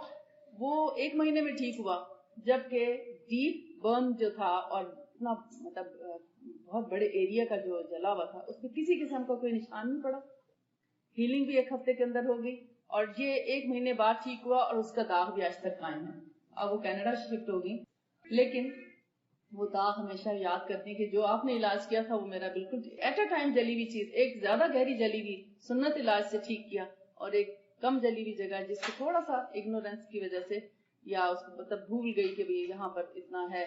وہ 1 مہینے میں ٹھیک ہوا. جبکہ ڈیپ برن جو تھا اور اتنا مطلب بہت بڑے ایریا کا جو جلا ہوا تھا اس پہ کسی قسم کا کوئی نشان نہیں پڑا. ہیلنگ بھی 1 ہفتے کے اندر ہو گئی اور یہ 1 مہینے بعد ٹھیک ہوا اور اس کا داغ بھی آج تک قائم ہے. اب وہ کینیڈا شفٹ ہو گئی, لیکن وہ داغ ہمیشہ یاد کرتی ہیں کہ جو آپ نے علاج کیا تھا وہ میرا بالکل ایٹ اے ٹائم جلی ہوئی چیز, ایک زیادہ گہری جلی ہوئی سنت علاج سے ٹھیک کیا اور ایک کم جلی ہوئی جگہ جس کو تھوڑا سا اگنورینس کی وجہ سے یا اس کو مطلب بھول گئی کہ یہاں پر اتنا ہے,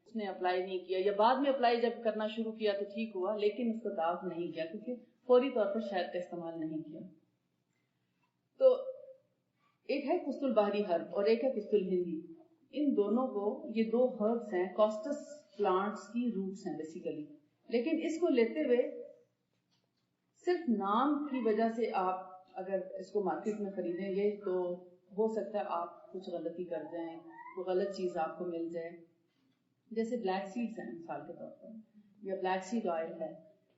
اس نے اپلائی نہیں کیا یا بعد میں اپلائی جب کرنا شروع کیا تو ٹھیک ہوا, لیکن اس کو داغ نہیں کیا کیونکہ فوری طور پر شہد کا استعمال نہیں کیا. تو ایک ہے قسط البحری ہرب اور ایک ہے قسط الہندی. ان دونوں کو, یہ 2 ہربس ہیں, کاسٹس پلانٹس کی روٹس ہیں بیسیکلی, لیکن اس کو لیتے ہوئے صرف نام کی وجہ سے آپ اگر اس کو مارکیٹ میں خریدیں گے تو ہو سکتا ہے آپ کچھ غلطی کر جائیں, کوئی غلط چیز آپ کو مل جائے. جیسے بلیک سیڈز ہیں مثال کے طور پر, یا بلیک سیڈ آئل ہے,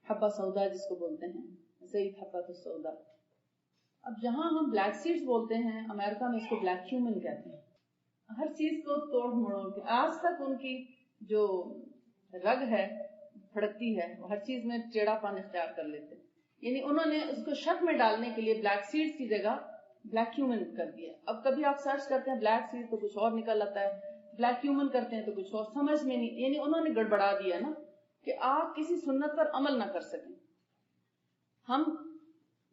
حبہ سودا جس کو بولتے ہیں, زیت حبۃ السودا. اب یہاں ہم بلیک سیڈز بولتے ہیں, امریکہ میں اس کو بلیک کیومن کہتے ہیں. ہر چیز کو توڑ مڑوڑ کے آج تک ان کی جو رگ ہے پھڑکتی ہے, وہ ہر چیز میں ٹیڑھا پن اختیار کر لیتے ہیں. یعنی انہوں نے اس کو شک میں ڈالنے کے لیے بلیک سیڈ کی جگہ بلیک کیومن کر دیا. اب کبھی آپ سرچ کرتے ہیں بلیک سیڈ تو کچھ اور نکل آتا ہے, بلیک کیومن کرتے ہیں تو کچھ اور, سمجھ میں نہیں, یعنی انہوں نے گڑبڑا دیا نا کہ آپ کسی سنت پر عمل نہ کر سکیں. ہم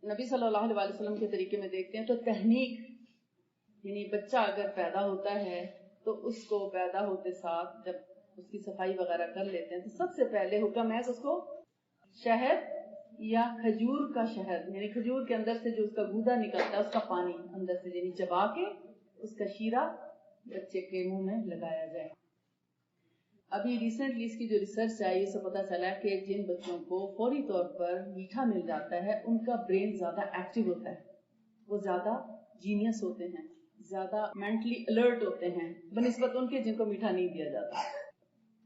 نبی صلی اللہ علیہ وسلم کے طریقے میں دیکھتے ہیں تو تہنیک, یعنی بچہ اگر پیدا ہوتا ہے تو اس کو پیدا ہوتے ساتھ جب اس کی صفائی وغیرہ کر لیتے ہیں تو سب سے پہلے حکم ہے کہ اس کو شہد یا کھجور کا شہد, یعنی کھجور کے اندر سے جو اس کا گودا نکلتا ہے اس کا پانی اندر سے یعنی چبا کے اس کا شیرہ بچے کے منہ میں لگایا جائے. ابھی ریسنٹلی اس کی جو ریسرچ آئی اس سے پتا چلا کہ جن بچوں کو فوری طور پر میٹھا مل جاتا ہے ان کا برین زیادہ ایکٹیو ہوتا ہے, وہ زیادہ جینیس ہوتے ہیں, زیادہ مینٹلی الرٹ ہوتے ہیں بنسبت ان کے جن کو میٹھا نہیں دیا جاتا.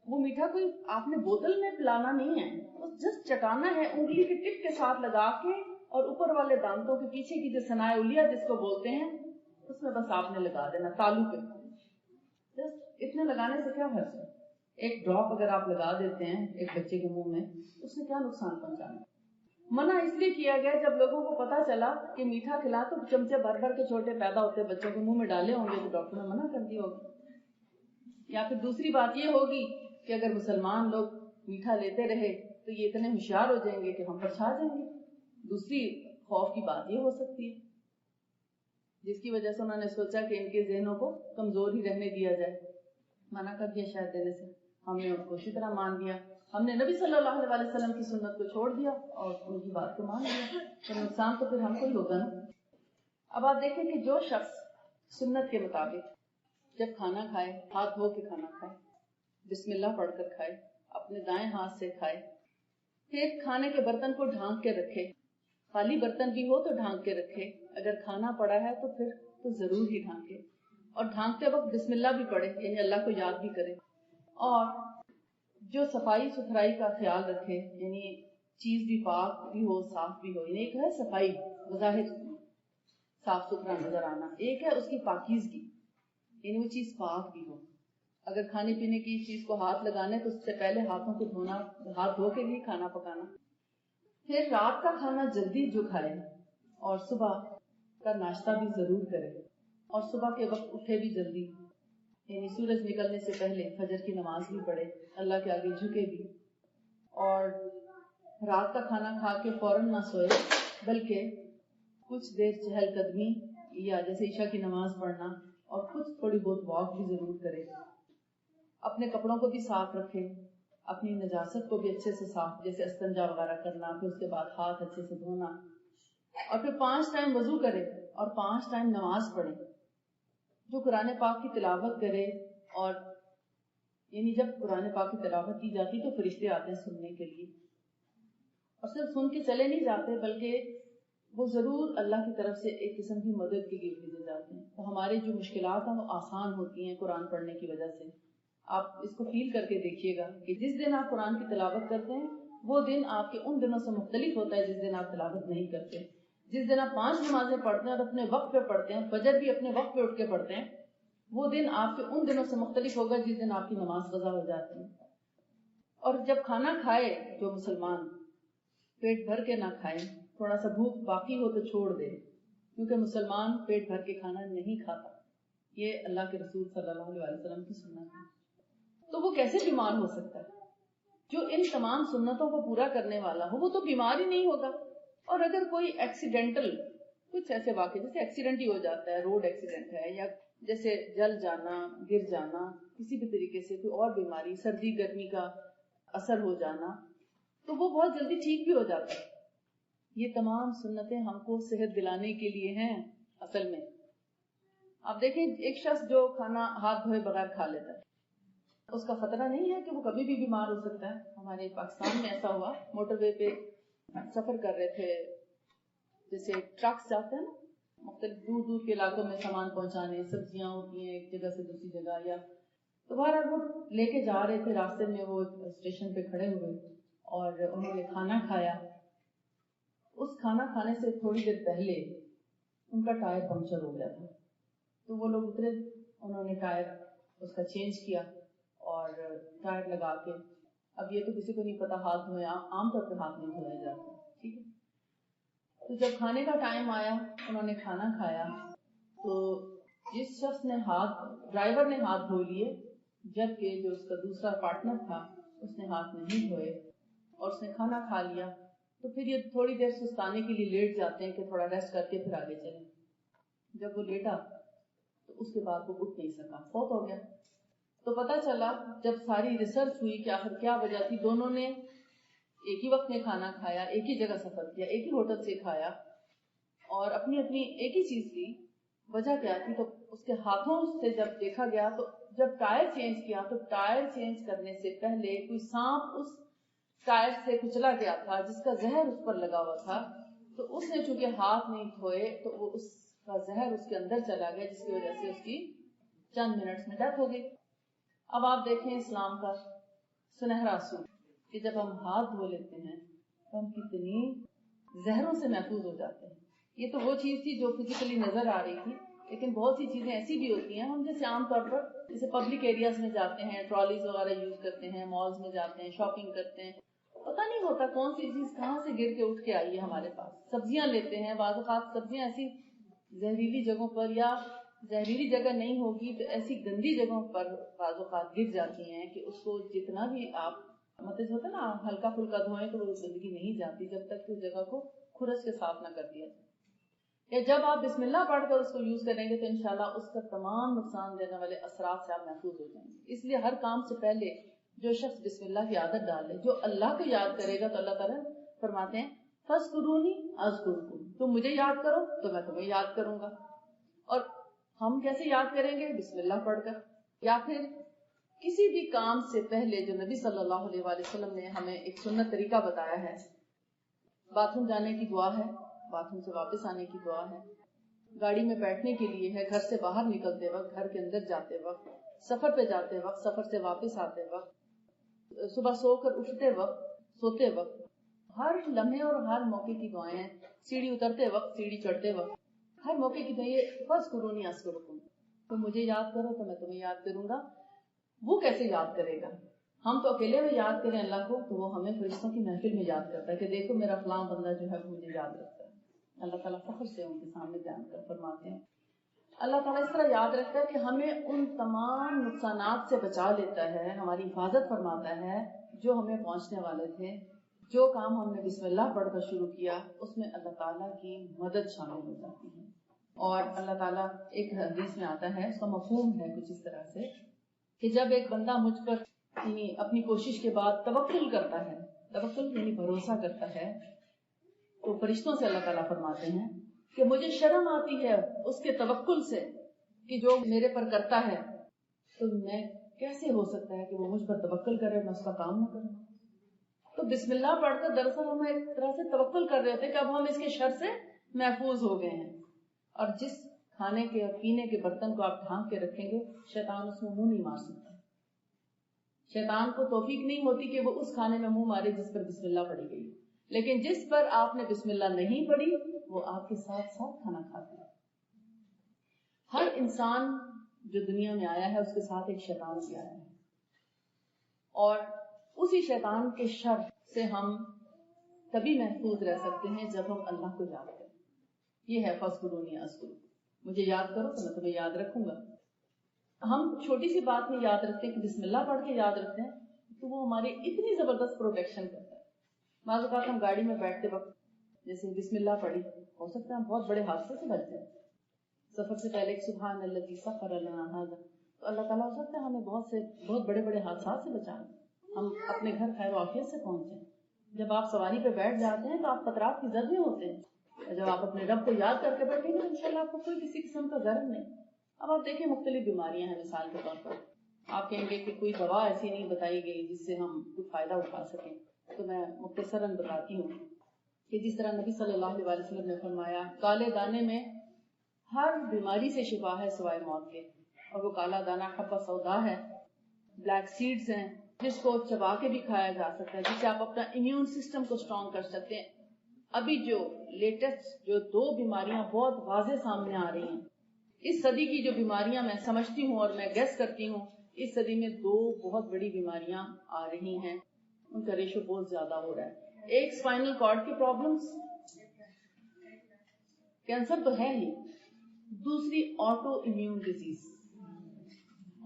وہ میٹھا کوئی آپ نے بوتل میں پلانا نہیں ہے, بس جسٹ چٹانا ہے انگلی کے ٹپ کے ساتھ لگا کے, اور اوپر والے دانتوں کے پیچھے کی جو ثنائے الیہ جس کو بولتے ہیں اس میں بس آپ نے لگا دینا تالو پہ. جسٹ اتنے لگانے سے کیا حرض ہے, ایک ڈراپ اگر آپ لگا دیتے ہیں ایک بچے کے منہ میں اس سے کیا نقصان پہنچانا. منع اس لیے کیا گیا جب لوگوں کو پتا چلا کہ میٹھا کھلا تو چمچے بھر بھر کے چھوٹے پیدا ہوتے بچوں کے منہ میں ڈالے ہوں گے تو ڈاکٹر نے منع کر دیا ہوگا. یا پھر دوسری بات یہ ہوگی کہ اگر مسلمان لوگ میٹھا لیتے رہے تو یہ اتنے ہوشیار ہو جائیں گے کہ ہم پر چھا جائیں گے. دوسری خوف کی بات یہ ہو سکتی ہے جس کی وجہ سے انہوں نے سوچا کہ ان کے ذہنوں کو کمزور ہی رہنے دیا جائے, منع کر دیا شاید دینے سے. ہم نے ان کو اسی طرح مان لیا, ہم نے نبی صلی اللہ علیہ وسلم کی سنت کو چھوڑ دیا اور ان کی بات کو مان لیا, تو نقصان تو پھر ہم کو ہی ہوگا نا. اب آپ دیکھیں کہ جو شخص سنت کے مطابق جب کھانا کھائے ہاتھ دھو کے کھانا کھائے, بسم اللہ پڑھ کر کھائے, اپنے دائیں ہاتھ سے کھائے, پھر کھانے کے برتن کو ڈھانک کے رکھے, خالی برتن بھی ہو تو ڈھانک کے رکھے, اگر کھانا پڑا ہے تو پھر تو ضرور ہی ڈھانکے, اور ڈھانکتے وقت بسم اللہ بھی پڑھے یعنی اللہ کو یاد بھی کرے, اور جو صفائی ستھرائی کا خیال رکھے یعنی چیز بھی پاک بھی ہو صاف بھی ہو. یعنی ایک ہے صفائی بظاہر صاف ستھرا نظر آنا, ایک ہے اس کی پاکیزگی یعنی وہ چیز پاک بھی ہو. اگر کھانے پینے کی چیز کو ہاتھ لگانے تو اس سے پہلے ہاتھوں کو دھونا, ہاتھ دھو کے بھی کھانا پکانا. پھر رات کا کھانا جلدی جو کھائے اور صبح کا ناشتہ بھی ضرور کرے, اور صبح کے وقت اٹھے بھی جلدی یعنی سورج نکلنے سے پہلے فجر کی نماز بھی پڑھے, اللہ کے آگے جھکے بھی, اور رات کا کھانا کھا کے فوراً نہ سوئے، بلکہ کچھ دیر چہل قدمی یا جیسے عشاء کی نماز پڑھنا اور کچھ تھوڑی بہت واک بھی ضرور کرے. اپنے کپڑوں کو بھی صاف رکھے، اپنی نجاست کو بھی اچھے سے صاف، جیسے استنجا وغیرہ کرنا، پھر اس کے بعد ہاتھ اچھے سے دھونا، اور پھر 5 ٹائم وضو کرے اور 5 ٹائم نماز پڑھے. جو قرآن پاک کی تلاوت کرے، اور یعنی جب قرآن پاک کی تلاوت کی جاتی تو فرشتے آتے ہیں سننے کے لیے، اور صرف سن کے چلے نہیں جاتے بلکہ وہ ضرور اللہ کی طرف سے ایک قسم کی مدد کے لیے بھیجے جاتے ہیں. تو ہماری جو مشکلات ہیں وہ آسان ہوتی ہیں قرآن پڑھنے کی وجہ سے. آپ اس کو فیل کر کے دیکھیے گا کہ جس دن آپ قرآن کی تلاوت کرتے ہیں وہ دن آپ کے ان دنوں سے مختلف ہوتا ہے جس دن آپ تلاوت نہیں کرتے. جس دن آپ 5 نمازیں پڑھتے ہیں اور اپنے وقت پہ پڑھتے ہیں، فجر بھی اپنے وقت پہ اٹھ کے پڑھتے ہیں، وہ دن آپ کے ان دنوں سے مختلف ہوگا جس دن آپ کی نماز قضا ہو جاتی ہے. اور جب کھانا کھائے جو مسلمان پیٹ بھر کے نہ کھائے، تھوڑا سا بھوک باقی ہو تو چھوڑ دے، کیونکہ مسلمان پیٹ بھر کے کھانا نہیں کھاتا. یہ اللہ کے رسول صلی اللہ علیہ وسلم کی سنت ہے. تو وہ کیسے بیمار ہو سکتا ہے؟ جو ان تمام سنتوں کو پورا کرنے والا ہو وہ تو بیمار ہی نہیں ہوگا. اور اگر کوئی ایکسیڈنٹل کچھ ایسے واقع، جیسے ایکسیڈنٹ ہی ہو جاتا ہے، روڈ ایکسیڈنٹ ہے، یا جیسے جل جانا، گر جانا، کسی بھی طریقے سے کوئی اور بیماری، سردی گرمی کا اثر ہو جانا، تو وہ بہت جلدی ٹھیک بھی ہو جاتا ہے. یہ تمام سنتیں ہم کو صحت دلانے کے لیے ہیں. اصل میں آپ دیکھیں، ایک شخص جو کھانا ہاتھ دھوئے بغیر کھا لیتا ہے، اس کا خطرہ نہیں ہے کہ وہ کبھی بھی بیمار ہو سکتا ہے. ہمارے پاکستان میں ایسا ہوا، موٹر وے پہ سفر کر رہے تھے، جیسے ٹرکس جاتے ہیں نا مختلف دور دور کے علاقوں میں سامان پہنچانے، سبزیاں ہوتی ہیں ایک جگہ سے دوسری جگہ، یا تو بہرحال وہ لے کے جا رہے تھے. راستے میں وہ اسٹیشن پہ کھڑے ہوئے اور انہوں نے کھانا کھایا. اس کھانا کھانے سے تھوڑی دیر پہلے ان کا ٹائر پنکچر ہو گیا تھا. تو وہ لوگ اترے، انہوں نے ٹائر اس کا چینج کیا اور ٹائر لگا کے، اب یہ تو کسی کو نہیں پتا ہاتھ دھوئے، عام طور پہ ہاتھ نہیں دھوئے جاتے، ٹھیک ہے. تو جب کھانے کا ٹائم آیا، انہوں نے کھانا کھایا، تو جس شخص نے ڈرائیور نے ہاتھ دھو لیے، جبکہ جو اس کا دوسرا پارٹنر تھا اس نے ہاتھ نہیں دھوئے اور اس نے کھانا کھا لیا. تو پھر یہ تھوڑی دیر سستانے کے لیے لیٹ جاتے ہیں کہ تھوڑا ریسٹ کر کے پھر آگے چلیں. جب وہ لیٹا تو اس کے بعد وہ اٹھ نہیں سکا، فوت ہو گیا. تو پتہ چلا جب ساری ریسرچ ہوئی کہ آخر کیا وجہ تھی، دونوں نے ایک ہی وقت میں کھانا کھایا، ایک ہی جگہ سفر کیا، ایک ہی ہوٹل سے کھایا اور اپنی اپنی ایک ہی چیز کی. وجہ کیا تھی؟ تو اس کے ہاتھوں سے جب دیکھا گیا تو جب ٹائر چینج کیا تو ٹائر چینج کرنے سے پہلے کوئی سانپ اس ٹائر سے کچلا گیا تھا جس کا زہر اس پر لگا ہوا تھا. تو اس نے چونکہ ہاتھ نہیں دھوئے تو وہ اس کا زہر اس کے اندر چلا گیا، جس کی وجہ سے اس کی چند منٹس میں ڈیتھ ہو گئی. اب آپ دیکھیں اسلام کا سنہرا اصول کہ جب ہم ہاتھ دھو لیتے ہیں تو ہم کتنی زہروں سے محفوظ ہو جاتے ہیں. یہ تو وہ چیز تھی جو فزیکلی نظر آ رہی تھی، لیکن بہت سی چیزیں ایسی بھی ہوتی ہیں. ہم جیسے عام طور پر جیسے پبلک ایریاز میں جاتے ہیں، ٹرالیز وغیرہ یوز کرتے ہیں، مالز میں جاتے ہیں، شاپنگ کرتے ہیں، پتہ نہیں ہوتا کون سی چیز کہاں سے گر کے اٹھ کے آئی ہے ہمارے پاس. سبزیاں لیتے ہیں، بعض اوقات سبزیاں ایسی زہریلی جگہوں پر، یا زہریلی جگہ نہیں ہوگی تو ایسی گندی جگہوں پر بعض اوقات گر جاتی ہیں کہ اس کو جتنا بھی آپ مطلب ہوتا ہے نا ہلکا پھلکا دھوئیں تو وہ گندگی نہیں جاتی جب تک کہ اس جگہ کو کھرچ کے صاف نہ کر دیا جائے. یا جب آپ بسم اللہ پڑھ کر اس کو یوز کریں گے تو انشاءاللہ اس کا تمام نقصان دینے والے اثرات سے آپ محفوظ ہو جائیں گے. اس لیے ہر کام سے پہلے جو شخص بسم اللہ کی عادت ڈالے، جو اللہ کو یاد کرے گا، تو اللہ تعالیٰ فرماتے ہیں فَاذْكُرُونِي أَذْكُرْكُمْ، تم مجھے یاد کرو تو میں تمہیں یاد کروں گا. اور ہم کیسے یاد کریں گے؟ بسم اللہ پڑھ کر. یا پھر کسی بھی کام سے پہلے جو نبی صلی اللہ علیہ وآلہ وسلم نے ہمیں ایک سنت طریقہ بتایا ہے، باتھ روم جانے کی دعا ہے، باتھ روم سے واپس آنے کی دعا ہے، گاڑی میں بیٹھنے کے لیے ہے، گھر سے باہر نکلتے وقت، گھر کے اندر جاتے وقت، سفر پہ جاتے وقت، سفر سے واپس آتے وقت، صبح سو کر اٹھتے وقت، سوتے وقت، ہر لمحے اور ہر موقع کی دعائیں ہیں. سیڑھی اترتے وقت، سیڑھی چڑھتے وقت، ہر موقع کی دعائیں. فَاذْكُرُونِي أَذْكُرْكُمْ، تم مجھے یاد کرو تو میں تمہیں یاد کروں گا. وہ کیسے یاد کرے گا؟ ہم تو اکیلے میں یاد کریں اللہ کو تو وہ ہمیں فرشتوں کی محفل میں یاد کرتا ہے کہ دیکھو میرا فلاں بندہ جو ہے مجھے یاد رکھتا ہے. اللہ تعالیٰ فخر سے ان کے سامنے بیان کر فرماتے ہیں. اللہ تعالیٰ اس طرح یاد رکھتا ہے کہ ہمیں ان تمام نقصانات سے بچا لیتا ہے، ہماری حفاظت فرماتا ہے جو ہمیں پہنچنے والے تھے. جو کام ہم نے بسم اللہ پڑھ کر شروع کیا اس میں اللہ تعالیٰ کی مدد شامل ہو جاتی ہے. اور اللہ تعالیٰ ایک حدیث میں آتا ہے، اس کا مفہوم ہے کچھ اس طرح سے کہ جب ایک بندہ مجھ پر اپنی کوشش کے بعد توکل کرتا ہے، توکل یعنی بھروسہ کرتا ہے، تو فرشتوں سے اللہ تعالیٰ فرماتے ہیں کہ مجھے شرم آتی ہے اس کے توکل سے کہ جو میرے پر کرتا ہے، تو میں کیسے ہو سکتا ہے کہ وہ مجھ پر توکل کرے، میں اس کا کام نہ کروں. تو بسم اللہ پڑھ کر دراصل ہم ایک طرح سے توکل کر رہے تھے کہ اب ہم اس کے شر سے محفوظ ہو گئے ہیں. اور جس کھانے کے اور پینے کے برتن کو آپ ڈھانک کے رکھیں گے، شیطان اس میں منہ نہیں مار سکتا. شیطان کو توفیق نہیں ہوتی کہ وہ اس کھانے میں منہ مارے جس پر بسم اللہ پڑھی گئی، لیکن جس پر آپ نے بسم اللہ نہیں پڑھی وہ آپ کے ساتھ ساتھ کھانا کھاتا ہے. ہر انسان جو دنیا میں آیا ہے اس کے ساتھ ایک شیطان بھی آیا ہے، اور اسی شیطان کے شر سے ہم تبھی محفوظ رہ سکتے ہیں جب ہم اللہ کو یاد کریں. یہ ہے فاذکرونی اذکرکم، مجھے یاد کرو تو میں تمہیں یاد رکھوں گا. ہم چھوٹی سی بات میں یاد رکھتے ہیں کہ بسم اللہ پڑھ کے یاد رکھتے ہیں تو وہ ہماری اتنی زبردست پروٹیکشن کرتا ہے. بعض اوقات ہم گاڑی میں بیٹھتے وقت جیسے بسم اللہ پڑھی، ہو سکتا ہے ہم بہت بڑے حادثے سے بچ جائیں. سفر سے پہلے سبحان الذی سخر لنا ھذا، تو اللہ تعالیٰ ہو سکتا ہے ہمیں بہت بڑے بڑے حادثات سے بچائیں، ہم اپنے گھر خیر و عافیت سے پہنچیں. جب آپ سواری پہ بیٹھ جاتے ہیں تو آپ خطرات کی زد میں ہوتے ہیں، اور جب آپ اپنے رب کو یاد کر کے بیٹھیں گے تو انشاءاللہ آپ کو کوئی کسی قسم کا ضرر نہیں. اب آپ دیکھیں مختلف بیماریاں ہیں، مثال کے طور پر آپ کہیں گے کہ کوئی دوا ایسی نہیں بتائی گئی جس سے ہم کوئی فائدہ اٹھا سکیں، تو میں مختصراً بتاتی ہوں کہ جس طرح نبی صلی اللہ علیہ وسلم نے فرمایا کالے دانے میں ہر بیماری سے شفا ہے سوائے موت کے، اور وہ کالا دانہ حبہ سودا ہے، بلیک سیڈز ہیں جس کو چبا کے بھی کھایا جا سکتا ہے، جس سے آپ اپنا امیون سسٹم کو اسٹرانگ کر سکتے ہیں. ابھی جو لیٹسٹ جو 2 بیماریاں بہت واضح سامنے آ رہی ہیں، اس صدی کی جو بیماریاں میں سمجھتی ہوں اور میں گیس کرتی ہوں، اس صدی میں 2 بہت بڑی بیماریاں آ رہی ہیں، ان کا ریشو بہت زیادہ ہو رہا ہے. ایک اسپائنل کارڈ کی پرابلمز، کینسر تو ہے ہی، دوسری auto immune disease.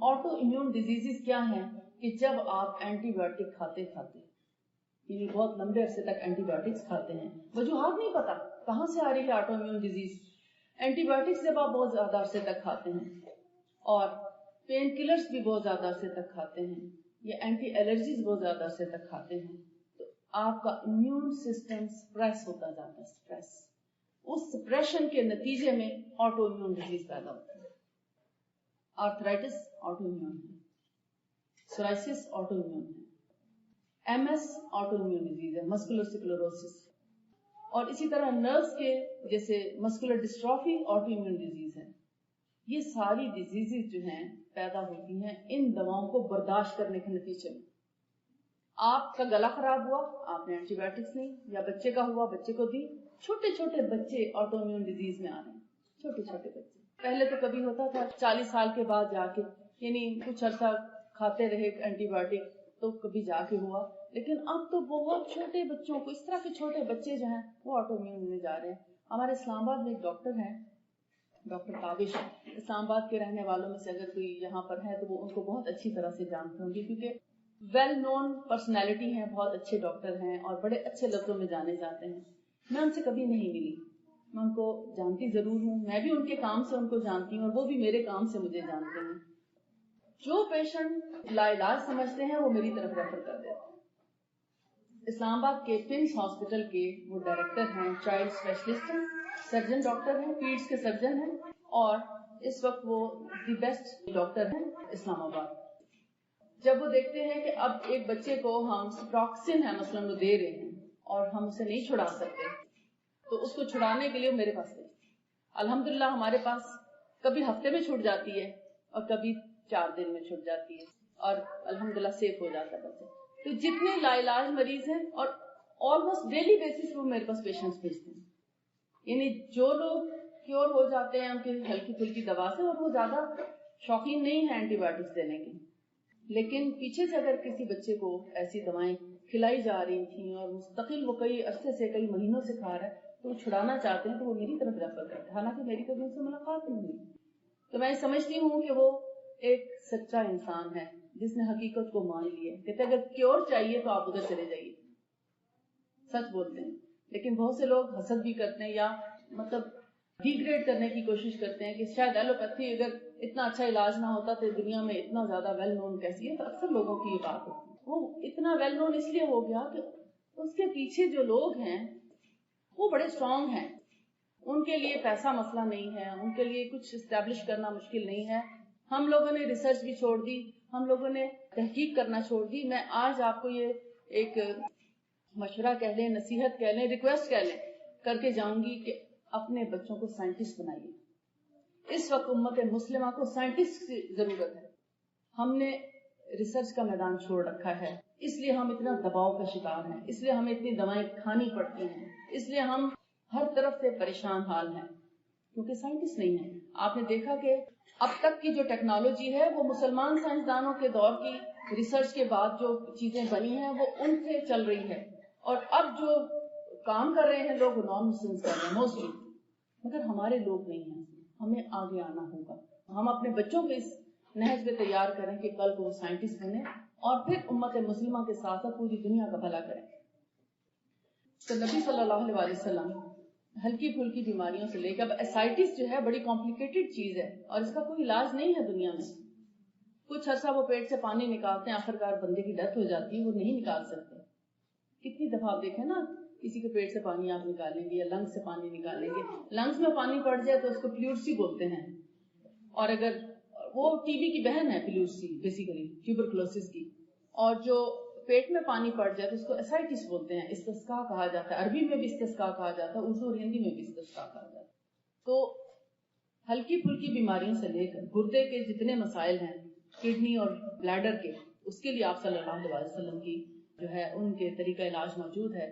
Auto immune disease کیا ہیں کہ جب آپ اینٹی بایوٹک کھاتے یعنی بہت لمبے عرصے تک اینٹی بایوٹکس کھاتے ہیں، وجوہات نہیں پتا کہاں سے آ رہی ہے autoimmune disease. Antibiotics جب آپ بہت زیادہ عرصے تک کھاتے ہیں اور پین کلرز بھی بہت زیادہ عرصے تک کھاتے ہیں یا اینٹی الرجیز بہت زیادہ عرصے تک کھاتے ہیں، تو آپ کا امیون سسٹم سپریس ہوتا جاتا ہے. سپریس، اس سپریشن کے نتیجے میں آٹو امیون ڈیزیز پیدا ہوتی ہے. آرتھرائٹس آٹو امیون ہے، سورائسس آٹو امیون ہے، M S autoimmune disease ہے، مسکولر سکلروسس، اور اسی طرح نروز کے جیسے muscular dystrophy autoimmune disease ہے. یہ ساری ڈیزیز جو ہیں پیدا ہوتی ہیں ان دواؤں کو برداشت کرنے کے نتیجے میں. آپ کا گلا خراب ہوا، آپ نے اینٹی بایوٹکس لی، یا بچے کا ہوا بچے کو دی. چھوٹے چھوٹے بچے آٹو امیون ڈیزیز میں آ رہے ہیں، چھوٹے چھوٹے بچے. پہلے تو کبھی ہوتا تھا 40 سال کے بعد جا کے، یعنی کچھ عرصہ کھاتے رہے اینٹی بایوٹک تو کبھی جا کے ہوا، لیکن اب تو بہت چھوٹے بچوں کو، اس طرح کے چھوٹے بچے جو ہیں وہ آٹو امیون میں جا رہے ہیں. ہمارے اسلام آباد میں ایک ڈاکٹر ہیں، ڈاکٹر کاوش. اسلام آباد کے رہنے والوں میں سے اگر کوئی یہاں پر ہے تو وہ ان کو بہت اچھی طرح سے جانتے ہوں گے، کیونکہ ویل نون پرسنالٹی ہیں، بہت اچھے ڈاکٹر ہیں اور بڑے اچھے لفظوں میں جانے جاتے ہیں. میں ان سے کبھی نہیں ملی، میں ان کو جانتی ضرور ہوں، میں بھی ان کے کام سے ان کو جانتی ہوں اور وہ بھی میرے کام سے مجھے جانتے ہیں. جو پیشنٹ لا علاج سمجھتے ہیں وہ میری طرف ریفر کر دیتے ہیں. اسلام آباد کے پنس ہاسپٹل کے وہ ڈائریکٹر ہیں، چائلڈ اسپیشلسٹ ہیں، سرجن ڈاکٹر ہیں، پیڈس کے سرجن ہیں، اور اس وقت وہ دی بیسٹ ڈاکٹر ہیں اسلام آباد. جب وہ دیکھتے ہیں کہ اب ایک بچے کو ہم سپروکسن ہے مثلاً وہ دے رہے ہیں اور ہم اسے نہیں چھڑا سکتے، تو اس کو چھڑانے کے لیے میرے پاس ہے. الحمدللہ ہمارے پاس کبھی ہفتے میں چھوٹ جاتی ہے اور کبھی 4 دن میں چھوٹ جاتی ہے، اور الحمدللہ سیف ہو جاتا ہے بچہ. تو جتنے لا علاج مریض ہیں، اور آلموسٹ ڈیلی بیسس وہ میرے پاس پیشنٹس بھیجتے ہیں، یعنی جو لوگ کیور ہو جاتے ہیں ان کی ہلکی پھلکی دوا سے، اور وہ زیادہ شوقین نہیں ہیں اینٹی بایوٹکس دینے کی، لیکن پیچھے سے اگر کسی بچے کو ایسی دوائیں کھلائی جا رہی تھیں اور مستقل وہ کئی عرصے سے کئی مہینوں سے کھا رہا ہے تو وہ چھڑانا چاہتے ہیں تو وہ میری طرف ریفر کرتے ہیں، حالانکہ میری کبھی ان سے ملاقات نہیں ہوئی. تو میں سمجھتی ہوں کہ وہ ایک سچا انسان ہے جس نے حقیقت کو مان لی ہے. کہتے اگر کیور چاہیے تو آپ ادھر چلے جائیے. سچ بولتے ہیں. لیکن بہت سے لوگ حسد بھی کرتے ہیں یا مطلب ڈیگریڈ کرنے کی کوشش کرتے ہیں کہ شاید ایلوپیتھی اگر اتنا اچھا علاج نہ ہوتا تو دنیا میں اتنا زیادہ ویل نون کیسی ہے. تو اکثر لوگوں کی یہ بات ہوتی ہے. وہ اتنا ویل نون اس لیے ہو گیا کہ اس کے پیچھے جو لوگ ہیں وہ بڑے اسٹرانگ ہیں. ان کے لیے پیسہ مسئلہ نہیں ہے, ان کے لیے کچھ اسٹیبلش کرنا مشکل نہیں ہے. ہم لوگوں نے ریسرچ بھی چھوڑ دی, ہم لوگوں نے تحقیق کرنا چھوڑ دی. میں آج آپ کو یہ ایک مشورہ کہہ لیں, نصیحت کہہ لیں, ریکویسٹ کہہ لیں کر کے جاؤں گی کہ اپنے بچوں کو سائنٹسٹ بنائیے. اس وقت امت مسلمہ کو سائنٹسٹ کی ضرورت ہے. ہم نے ریسرچ کا میدان چھوڑ رکھا ہے, اس لیے ہم اتنا دباؤ کا شکار ہیں, اس لیے ہمیں اتنی دوائیں کھانی پڑتی ہیں, اس لیے ہم ہر طرف سے پریشان حال ہیں کیونکہ سائنٹسٹ نہیں ہیں. آپ نے دیکھا کہ اب تک کی جو ٹیکنالوجی ہے وہ مسلمان سائنسدانوں کے دور کی ریسرچ کے بعد جو چیزیں بنی ہیں وہ ان سے چل رہی ہے, اور اب جو کام کر رہے ہیں لوگ نان مسلمس کر رہے ہیں موسٹلی, مگر ہمارے لوگ نہیں ہیں. ہمیں آگے آنا ہوگا. ہم اپنے بچوں کو اس نہج پہ تیار کریں کہ کل کو وہ سائنٹسٹ بنے اور پھر امت مسلمہ کے ساتھ ساتھ پوری دنیا کا بھلا کریں. تو نبی صلی اللہ علیہ وسلم ہلکی پھلکی بیماریوں سے لے کے, اب اسائٹس جو ہے بڑی کمپلیکیٹڈ چیز ہے اور اس کا کوئی علاج نہیں ہے دنیا میں. کچھ عرصہ وہ پیٹ سے پانی نکالتے ہیں, آخرکار بندے کی ڈیتھ ہو جاتی ہے, وہ نہیں نکال سکتے. کتنی دفعہ آپ دیکھیں نا, کسی کے پیٹ سے پانی آپ نکالیں گے یا لنگس سے پانی نکالیں گے, لنگس میں پانی پڑ جائے تو اس کو پلیوٹسی بولتے ہیں, اور اگر وہ ٹی بی کی بہن ہے پلیوٹسی بیسیکلی ٹیوبرکلوسس کی, اور جو پیٹ میں پانی پڑ جائے تو اس کو اسائٹس بولتے ہیں. استسقاء کہا جاتا ہے, عربی میں بھی استسقاء کہا جاتا ہے, اردو اور ہندی میں بھی استسقاء کہا جاتا ہے. تو ہلکی پھلکی بیماریوں سے لے کر گردے کے جتنے مسائل ہیں, کڈنی اور بلیڈر کے, اس کے لیے آپ صلی اللہ علیہ وسلم کی جو ہے ان کے طریقہ علاج موجود ہے.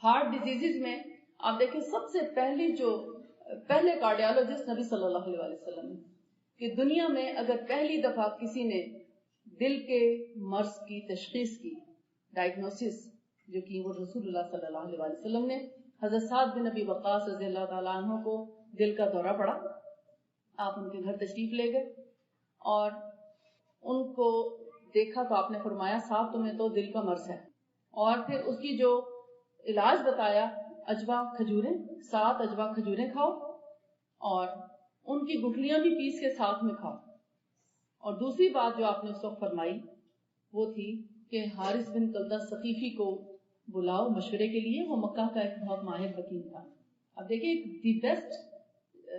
ہارٹ ڈیزیز میں آپ دیکھیں سب سے پہلے کارڈیالوجسٹ نبی صلی اللہ علیہ وسلم, کہ دنیا میں اگر پہلی دفعہ کسی نے دل کے مرض کی تشخیص کی, ڈائگنوسس جو کی, وہ رسول اللہ صلی اللہ علیہ وسلم نے. حضرت سعد بن ابی وقاص رضی اللہ تعالیٰ عنہ کو دل کا دورہ پڑا, آپ ان کے گھر تشریف لے گئے اور ان کو دیکھا تو آپ نے فرمایا صاحب تمہیں تو دل کا مرض ہے, اور پھر اس کی جو علاج بتایا اجوا کھجوریں, 7 اجوا کھجوریں کھاؤ اور ان کی گٹھلیاں بھی پیس کے ساتھ میں کھاؤ. اور دوسری بات جو آپ نے اس وقت فرمائی وہ تھی کہ حارث بن کلدہ ثقیفی کو بلاؤ مشورے کے لیے, وہ مکہ کا ایک بہت ماہر حکیم تھا. اب دیکھیے دی بیسٹ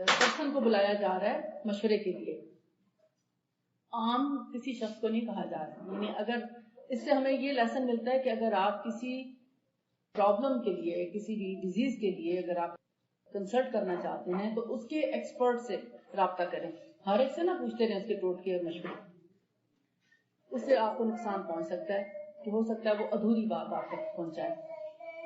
پرسن کو بلایا جا رہا ہے مشورے کے لیے, عام کسی شخص کو نہیں کہا جا رہا. یعنی اگر اس سے ہمیں یہ لیسن ملتا ہے کہ اگر آپ کسی پرابلم کے لیے, کسی بھی ڈیزیز کے لیے اگر آپ کنسلٹ کرنا چاہتے ہیں تو اس کے ایکسپرٹ سے رابطہ کریں. ہر ایک سے نہ پوچھتے رہیں اس کے ٹوٹکے اور مشورے, اس سے آپ کو نقصان پہنچ سکتا ہے کہ ہو سکتا ہے وہ ادھوری بات آپ تک پہنچائے.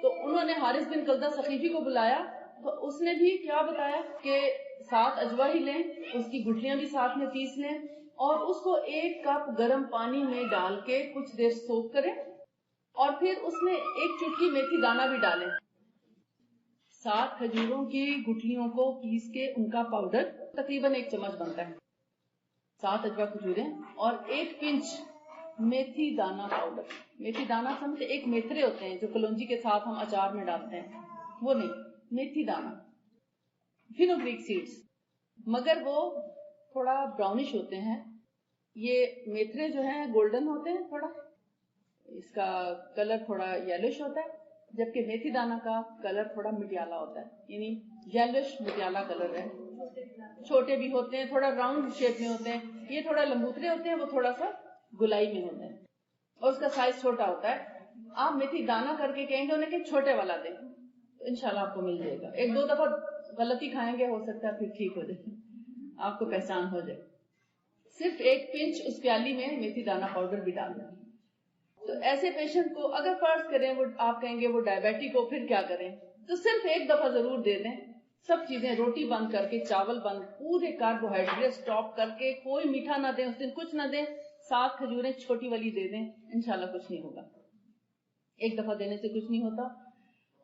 تو انہوں نے حارث بن کلدہ ثقیفی کو بلایا تو اس نے بھی کیا بتایا کہ 7 اجوا ہی لیں, اس کی گٹھلیاں بھی ساتھ میں پیس لیں اور اس کو 1 کپ گرم پانی میں ڈال کے کچھ دیر سوک کریں, اور پھر اس میں 1 چٹکی میتھی دانہ بھی ڈالیں. 7 کھجوروں کی گٹھلیوں کو پیس کے ان کا پاؤڈر تقریباً 1 چمچ بنتا ہے, 7 اجوا کھجوریں اور 1 پنچ میتھی دانہ پاؤڈر. میتھی دانہ سمجھتے ایک میتھرے ہوتے ہیں جو کلونجی کے ساتھ ہم اچار میں ڈالتے ہیں, وہ نہیں, میتھی دانہ. فینوگریک سیڈز, مگر وہ تھوڑا براؤنش ہوتے ہیں. یہ میتھرے جو ہیں گولڈن ہوتے ہیں, تھوڑا اس کا کلر تھوڑا یلوش ہوتا ہے, جبکہ میتھی دانہ کا کلر تھوڑا مٹیالا ہوتا ہے, یعنی یلوش مٹیالا کلر ہے. چھوٹے بھی ہوتے ہیں, تھوڑا راؤنڈ شیپ میں ہوتے ہیں. یہ تھوڑا لمبوترے ہوتے ہیں, وہ تھوڑا سا گلائی میں ہوتے ہیں اور اس کا سائز چھوٹا ہوتا ہے. آپ میتھی دانہ کر کے کہیں گے انہیں کہ چھوٹے والا دیں تو انشاءاللہ آپ کو مل جائے گا. 1-2 دفعہ غلطی کھائیں گے, ہو سکتا ہے پھر ٹھیک ہو جائے, آپ کو پہچان ہو جائے. صرف 1 پنچ اس پیالی میں میتھی دانہ پاؤڈر بھی ڈال دیں. تو ایسے پیشنٹ کو اگر فرض کریں وہ آپ کہیں گے وہ ڈائبیٹک ہو, پھر کیا کریں, تو صرف 1 دفعہ ضرور دے دیں. سب چیزیں روٹی بند کر کے, چاول بند, پورے کاربوہائیڈریٹ سٹاپ کر کے, کوئی میٹھا نہ دیں اس دن, کچھ نہ دیں, 7 کھجوریں چھوٹی والی دے دیں, انشاءاللہ کچھ نہیں ہوگا. 1 دفعہ دینے سے کچھ نہیں ہوتا.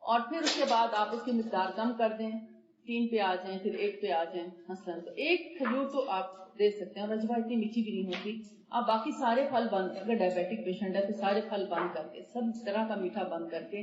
اور پھر اس کے بعد آپ اس کی مقدار کم کر دیں, 3 پہ آ جائیں, پھر 1 پہ آ جائیں. مثلاً تو 1 کھجور تو آپ دے سکتے ہیں, اور اجوا اتنی میٹھی بھی نہیں ہوتی. آپ باقی سارے پھل بند, اگر ڈائبیٹک پیشنٹ ہے تو سارے پھل بند کر کے, سب طرح کا میٹھا بند کر کے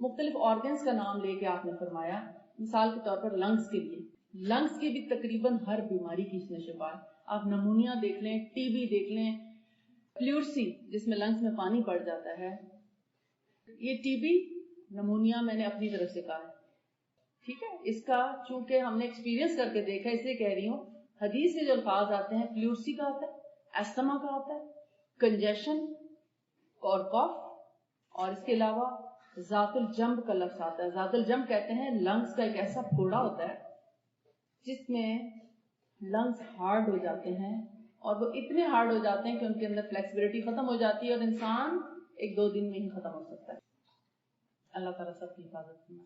مختلف آرگنز کا نام لے کے آپ نے فرمایا. مثال کے طور پر لنگس کے لیے، لنگس کی بھی تقریباً ہر بیماری کی اس میں شفا ہے. آپ نمونیا دیکھ لیں، ٹی بی دیکھ لیں، پلیورسی جس میں لنگس میں پانی پڑ جاتا ہے. یہ ٹی بی نمونیا میں نے اپنی طرف سے کہا ہے، ٹھیک ہے. اس کا چونکہ ہم نے ایکسپیرینس کر کے دیکھا اس لیے کہہ رہی ہوں. حدیث میں جو الفاظ آتے ہیں پلیورسی کا آتا ہے، ایستھما کا آتا ہے، کنجیشن اور کاف، اور اس کے علاوہ ذات الجنب کا لفظ آتا ہے. ذات الجنب کہتے ہیں لنگس کا ایک ایسا پھوڑا ہوتا ہے جس میں لنگس ہارڈ ہو جاتے ہیں، اور وہ اتنے ہارڈ ہو جاتے ہیں کہ ان کے اندر فلیکسیبلٹی ختم ہو جاتی ہے اور انسان 1-2 دن میں ہی ختم ہو سکتا ہے. اللہ تعالیٰ سب کی حفاظت کرنا.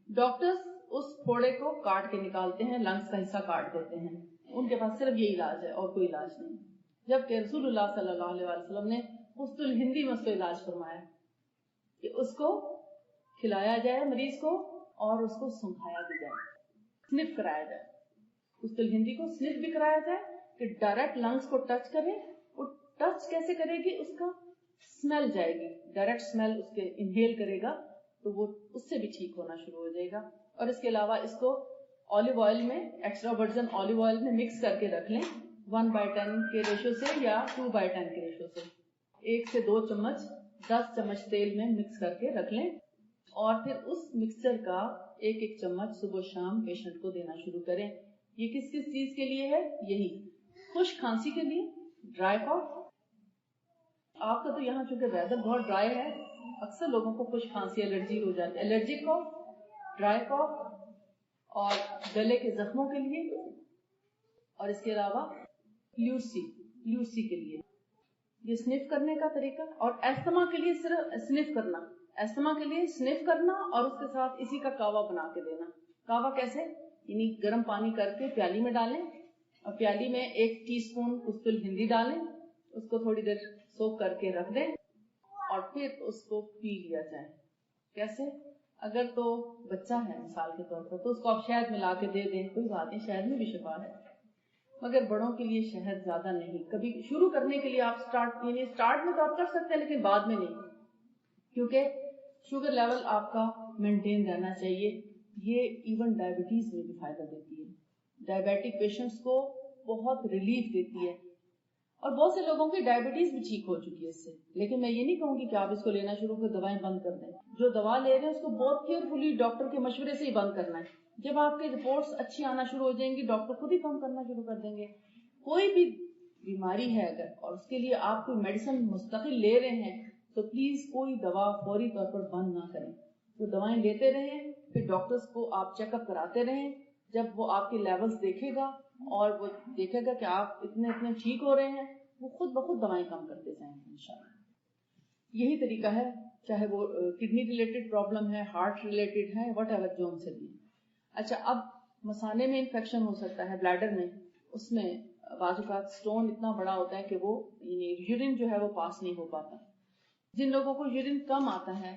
ڈاکٹرز اس پھوڑے کو کاٹ کے نکالتے ہیں، لنگس کا حصہ کاٹ دیتے ہیں. ان کے پاس صرف یہ علاج ہے اور کوئی علاج نہیں. جبکہ رسول اللہ صلی اللہ علیہ وسلم نے خست الہندی میں اس کو علاج فرمایا کہ اس کو کھلایا جائے مریض کو اور اس کو سنگھایا بھی جائے، سنف کرایا جائے. خست الہندی کو سنف بھی کرایا جائے کہ ڈائریکٹ لنگس کو ٹچ کرے. وہ ٹچ کیسے کرے گی؟ اس کا اسمیل جائے گی، ڈائریکٹ اسمیل اس کے انہیل کرے گا تو وہ اس سے بھی ٹھیک ہونا شروع ہو جائے گا. اور اس کے علاوہ اس کو اولیو آئل میں، ایکسٹرا ورجن اولیو آئل میں مکس کر کے رکھ لیں 1/10 کے ریشو سے یا 2/10 کے ریشو سے. 1 سے 2 چمچ 10 چمچ تیل میں مکس کر کے رکھ لیں، اور پھر اس مکسچر کا 1 چمچ صبح شام پیشنٹ کو دینا شروع کریں. یہ کس کس چیز کے لیے ہے؟ یہی خشک کھانسی کے لیے، ڈرائی کاف. آپ کا تو یہاں چونکہ ویدر بہت ڈرائی ہے، اکثر لوگوں کو خشک کھانسی الرجی ہو جاتی ہے. الرجک کاف، ڈرائی کاف اور گلے کے زخموں کے لیے، اور اس کے علاوہ پلیورسی کے لیے یہ سنف کرنے کا طریقہ. اور ایستھما کے لیے صرف سنف کرنا، ایستھما کے لیے سنف کرنا اور اس کے ساتھ اسی کا کہوا بنا کے دینا. کہوا کیسے؟ یعنی گرم پانی کر کے پیالی میں ڈالیں اور پیالی میں 1 ٹی اسپون خست الہندی ڈالیں، اس کو تھوڑی دیر سوک کر کے رکھ دیں اور پھر اس کو پی لیا جائے. کیسے؟ اگر تو بچہ ہے مثال کے طور پر تو اس کو آپ شہد ملا کے دے دیں، کوئی بات نہیں، شہد میں بھی شفا ہے. مگر بڑوں کے لیے شہد زیادہ نہیں. کبھی شروع کرنے کے لیے آپ سٹارٹ میں تو آپ کر سکتے ہیں لیکن بعد میں نہیں، کیونکہ شوگر لیول آپ کا مینٹین رہنا چاہیے. یہ ایون ڈائبٹیز میں بھی فائدہ دیتی ہے. ڈائبیٹک پیشنٹس کو بہت ریلیف دیتی ہے، اور بہت سے لوگوں کی ڈائبٹیز بھی ٹھیک ہو چکی ہے اس سے. لیکن میں یہ نہیں کہوں گی کہ آپ اس کو لینا شروع کر دوائیں بند کر دیں. جو دوا لے رہے ہیں اس کو بہت کیئرفلی ڈاکٹر کے مشورے سے ہی بند کرنا ہے. جب آپ کے رپورٹس اچھی آنا شروع ہو جائیں گی ڈاکٹر خود ہی کم کرنا شروع کر دیں گے. کوئی بھی بیماری ہے اگر اور اس کے لیے آپ کوئی میڈیسن مستقل لے رہے ہیں تو پلیز کوئی دوا فوری طور پر بند نہ کریں. وہ دوائیں لیتے رہیں، پھر ڈاکٹرز کو آپ چیک اپ کراتے رہیں. جب وہ آپ کے لیولز دیکھے گا اور وہ دیکھے گا کہ آپ اتنے ٹھیک ہو رہے ہیں، وہ خود بخود دوائیں کم کرتے جائیں گے انشاءاللہ. یہی طریقہ ہے، چاہے وہ کڈنی ریلیٹڈ پرابلم ہے، ہارٹ ریلیٹڈ ہے، واٹ ایور جو ہم سے بھی. اچھا، اب مثانے میں انفیکشن ہو سکتا ہے، بلیڈر میں، اس میں بعض اوقات سٹون اتنا بڑا ہوتا ہے کہ وہ یورین جو ہے وہ پاس نہیں ہو پاتا. جن لوگوں کو یورین کم آتا ہے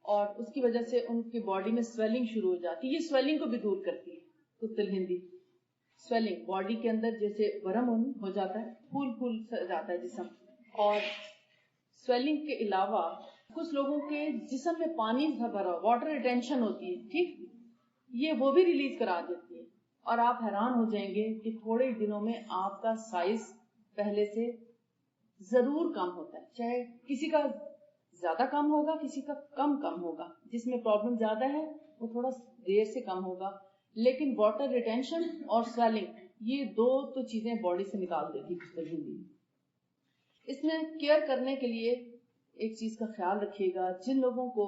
اور اس کی وجہ سے ان کی باڈی میں سویلنگ شروع ہو جاتی ہے، یہ سویلنگ کو بھی دور کرتی ہے. خست الہندی سویلنگ باڈی کے اندر جیسے ورم ہو جاتا ہے، پھول جاتا ہے جسم. اور سویلنگ کے علاوہ کچھ لوگوں کے جسم میں پانی بھرا، واٹر ریٹینشن ہوتی ہے، ٹھیک، یہ وہ بھی ریلیز کرا دیتی ہے. اور آپ حیران ہو جائیں گے کہ تھوڑے دنوں میں آپ کا سائز پہلے سے ضرور کم ہوتا ہے. چاہے کسی کا زیادہ کم ہوگا، کسی کا کم ہوگا. جس میں پرابلم زیادہ ہے وہ تھوڑا دیر سے کم ہوگا، لیکن واٹر ریٹینشن اور سویلنگ یہ 2 تو چیزیں باڈی سے نکال دیتی ہے. اس میں کیئر کرنے کے لیے ایک چیز کا خیال رکھیے گا، جن لوگوں کو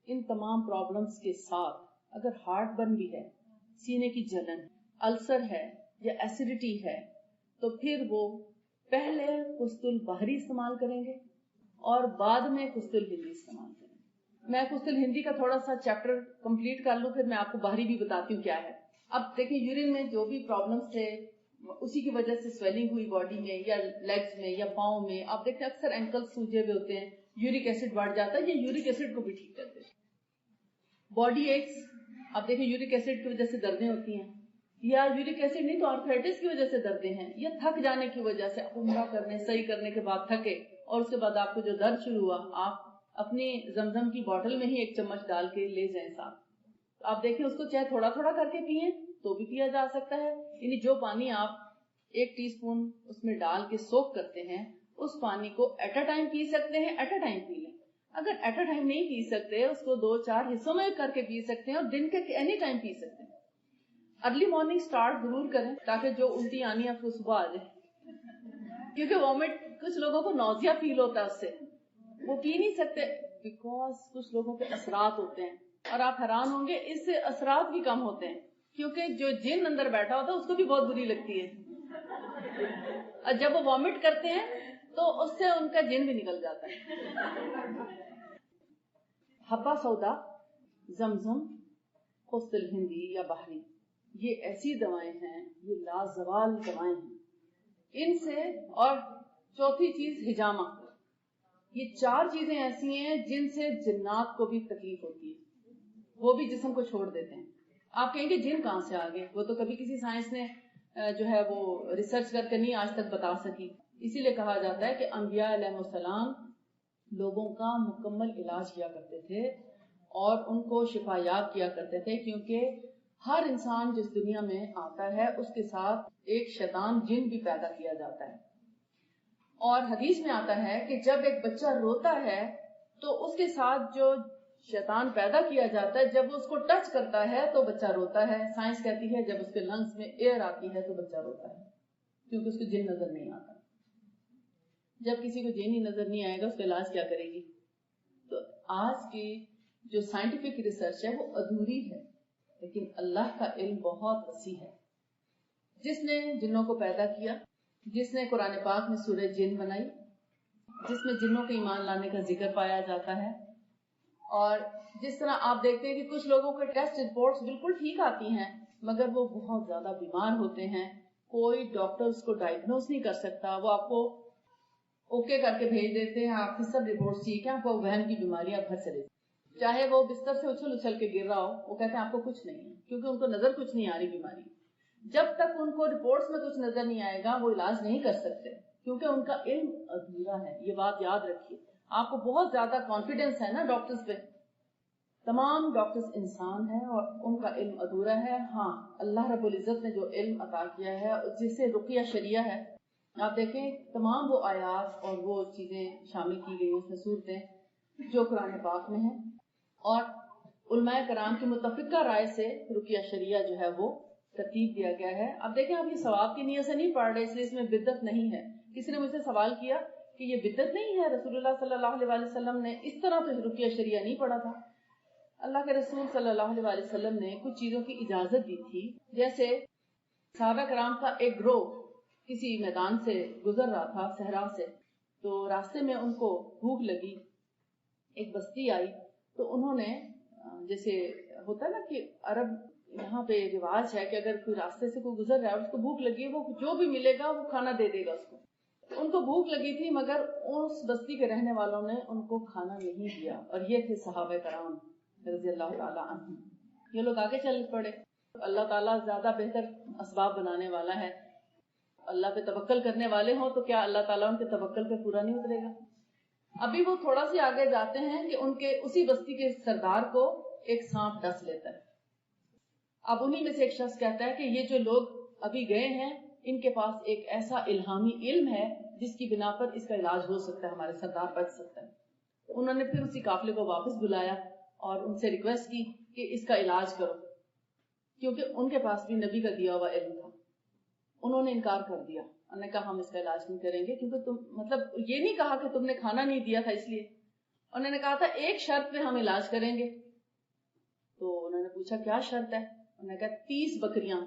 ان تمام پرابلمز کے ساتھ اگر ہارٹ برن بھی ہے، سینے کی جلن، السر ہے یا ایسیڈیٹی ہے، تو پھر وہ پہلے خست البحری استعمال کریں گے اور بعد میں خست الہندی استعمال کریں گے. میں خست الہندی کا تھوڑا سا چیپٹر کمپلیٹ کر لوں، پھر میں آپ کو بحری بھی بتاتی ہوں کیا ہے. اب دیکھیں، یورین میں جو بھی پرابلمز تھے اسی کی وجہ سے سویلنگ ہوئی باڈی میں یا لیگز میں یا پاؤں میں. آپ دیکھتے ہیں اکثر اینکل سوجے ہوئے ہوتے ہیں، یورک ایسڈ بڑھ جاتا ہے، یہ یورک ایسڈ کو بھی ٹھیک کرتے ہیں. باڈی ایکس، آپ دیکھیں یورک ایسڈ کی وجہ سے دردیں ہوتی ہیں، یا یورک ایسڈ نہیں تو آرتھرائٹس کی وجہ سے دردیں ہیں، یا تھک جانے کی وجہ سے عمرہ کرنے صحیح کرنے کے بعد تھکے اور اس کے بعد آپ کو جو درد شروع ہوا، آپ اپنی زمزم کی بوٹل میں ہی 1 چمچ ڈال کے لے جائیں ساتھ. آپ دیکھیں اس کو چاہے تھوڑا تھوڑا کر کے پئیں تو بھی پیا جا سکتا ہے. یعنی جو پانی آپ 1 ٹی اسپون اس میں ڈال کے سوک کرتے ہیں اس پانی کو ایٹ اے ٹائم پی سکتے ہیں, ایٹ اے ٹائم پی لیں. اگر ایٹ اے ٹائم نہیں پی سکتے اس کو 2-4 حصوں میں کر کے پی سکتے ہیں اور دن کے اینی ٹائم پی سکتے ہیں. ارلی مارننگ سٹارٹ ضرور کریں تاکہ جو الٹی آنی ہے آپ کو صبح آ جائے, کیونکہ وامٹ کچھ لوگوں کو نوزیا فیل ہوتا ہے اس سے, وہ پی نہیں سکتے بیکاز کچھ لوگوں کے اثرات ہوتے ہیں. اور آپ حیران ہوں گے اس سے اثرات بھی کم ہوتے ہیں, کیونکہ جو جن اندر بیٹھا ہوتا ہے اس کو بھی بہت بری لگتی ہے, اور جب وہ وامٹ کرتے ہیں تو اس سے ان کا جن بھی نکل جاتا ہے. حبہ سودا, زمزم, خست الہندی یا بحری, یہ ایسی دوائیں ہیں, یہ لازوال دوائیں ہیں. ان سے, اور چوتھی چیز حجامہ, یہ 4 چیزیں ایسی ہیں جن سے جنات کو بھی تکلیف ہوتی ہے, وہ بھی جسم کو چھوڑ دیتے ہیں. آپ کہیں گے جن کہاں سے آگے, وہ تو کبھی کسی سائنس نے جو ہے وہ ریسرچ کر کے نہیں آج تک بتا سکی. اسی لیے کہا جاتا ہے کہ انبیاء علیہ السلام لوگوں کا مکمل علاج کیا کرتے تھے اور ان کو شفا یاب کیا کرتے تھے, کیونکہ ہر انسان جس دنیا میں آتا ہے اس کے ساتھ ایک شیطان جن بھی پیدا کیا جاتا ہے. اور حدیث میں آتا ہے کہ جب ایک بچہ روتا ہے تو اس کے ساتھ جو شیطان پیدا کیا جاتا ہے جب وہ اس کو ٹچ کرتا ہے تو بچہ روتا ہے. سائنس کہتی ہے جب اس کے لنگس میں ایئر آتی ہے تو بچہ روتا ہے, کیونکہ اس کو جن نظر نہیں آتا. جب کسی کو جن ہی نظر نہیں آئے گا اس کا علاج کیا کرے گی؟ تو آج کی جو سائنٹیفک ریسرچ ہے وہ ادھوری ہے, لیکن اللہ کا علم بہت وسیع ہے. جس نے جنوں کو پیدا کیا, جس نے قرآن پاک میں سورہ جن بنائی, جس میں جنوں کے ایمان لانے کا ذکر پایا جاتا ہے, اور جس طرح آپ دیکھتے ہیں کہ کچھ لوگوں کے ٹیسٹ رپورٹس بالکل ٹھیک آتی ہیں مگر وہ بہت زیادہ بیمار ہوتے ہیں, کوئی ڈاکٹر اس کو ڈائگنوز نہیں کر سکتا, وہ آپ کو اوکے کر کے بھیج دیتے ہیں, آپ کی سب رپورٹس ٹھیک ہیں, آپ کو وہم کی بیماری, آپ گھر چلے جائیں. چاہے وہ بستر سے اچھل کے گر رہا ہو, وہ کہتے ہیں آپ کو کچھ نہیں ہے, کیونکہ ان کو نظر کچھ نہیں آ رہی بیماری. جب تک ان کو رپورٹس میں کچھ نظر نہیں آئے گا وہ علاج نہیں کر سکتے, کیونکہ ان کا علم ادھورا ہے. یہ بات یاد رکھیے. آپ کو بہت زیادہ کانفیڈنس ہے نا ڈاکٹرز پہ, تمام ڈاکٹرز انسان ہیں اور ان کا علم ادھورا ہے. ہاں, اللہ رب العزت نے جو علم عطا کیا ہے جس سے رقیہ شریعہ ہے, آپ دیکھیں تمام وہ آیات اور وہ چیزیں شامل کی گئی اس میں صورتیں جو قرآن پاک میں ہیں, اور علماء کرام کی متفقہ رائے سے رقیہ شریعہ جو ہے وہ ترتیب دیا گیا ہے. اب دیکھیں آپ یہ ثواب کی نیت سے نہیں پڑھ رہے, اس لیے اس میں بدعت نہیں ہے. کسی نے مجھ سے سوال کیا کہ یہ بدعت نہیں ہے, رسول اللہ صلی اللہ علیہ وسلم نے اس طرح تو رقیہ شریعہ نہیں پڑھا تھا. اللہ کے رسول صلی اللہ علیہ وسلم نے کچھ چیزوں کی اجازت دی تھی, جیسے صحابہ کرام کا ایک گروہ کسی میدان سے گزر رہا تھا, صحرا سے, تو راستے میں ان کو بھوک لگی, ایک بستی آئی, تو انہوں نے, جیسے ہوتا ہے نا کہ عرب یہاں پہ رواج ہے کہ اگر کوئی راستے سے کوئی گزر رہا ہے اور اس کو بھوک لگی ہے, وہ جو بھی ملے گا وہ کھانا دے دے گا اس کو. ان کو بھوک لگی تھی مگر اس بستی کے رہنے والوں نے ان کو کھانا نہیں دیا, اور یہ تھے صحابہ کرام رضی اللہ تعالیٰ عنہ. یہ لوگ آگے چل پڑے. اللہ تعالیٰ زیادہ بہتر اسباب بنانے والا ہے. اللہ پہ توکل کرنے والے ہوں تو کیا اللہ تعالیٰ ان کے توکل پہ پورا نہیں اترے گا. ابھی وہ تھوڑا سی آگے جاتے ہیں کہ ان کے اسی بستی کے سردار کو ایک سانپ ڈس لیتا ہے. اب انہی میں سے ایک شخص کہتا ہے کہ یہ جو لوگ ابھی گئے ہیں ان کے پاس ایک ایسا الہامی علم ہے جس کی بنا پر اس کا علاج ہو سکتا ہے, ہمارے سردار بچ سکتا ہے. انہوں نے پھر اسی قافلے کو واپس بلایا اور ان سے ریکویسٹ کی کہ اس کا علاج کرو, کیونکہ ان کے پاس بھی نبی کا دیا ہوا علم تھا. انہوں نے انکار کر دیا, انہوں نے کہا ہم اس کا علاج نہیں کریں گے, کیونکہ تم, مطلب یہ نہیں کہا کہ تم نے کھانا نہیں دیا تھا اس لیے. انہوں نے کہا تھا ایک شرط پہ ہم علاج کریں گے. تو انہوں نے پوچھا کیا شرط ہے؟ انہوں نے کہا 30 بکریاں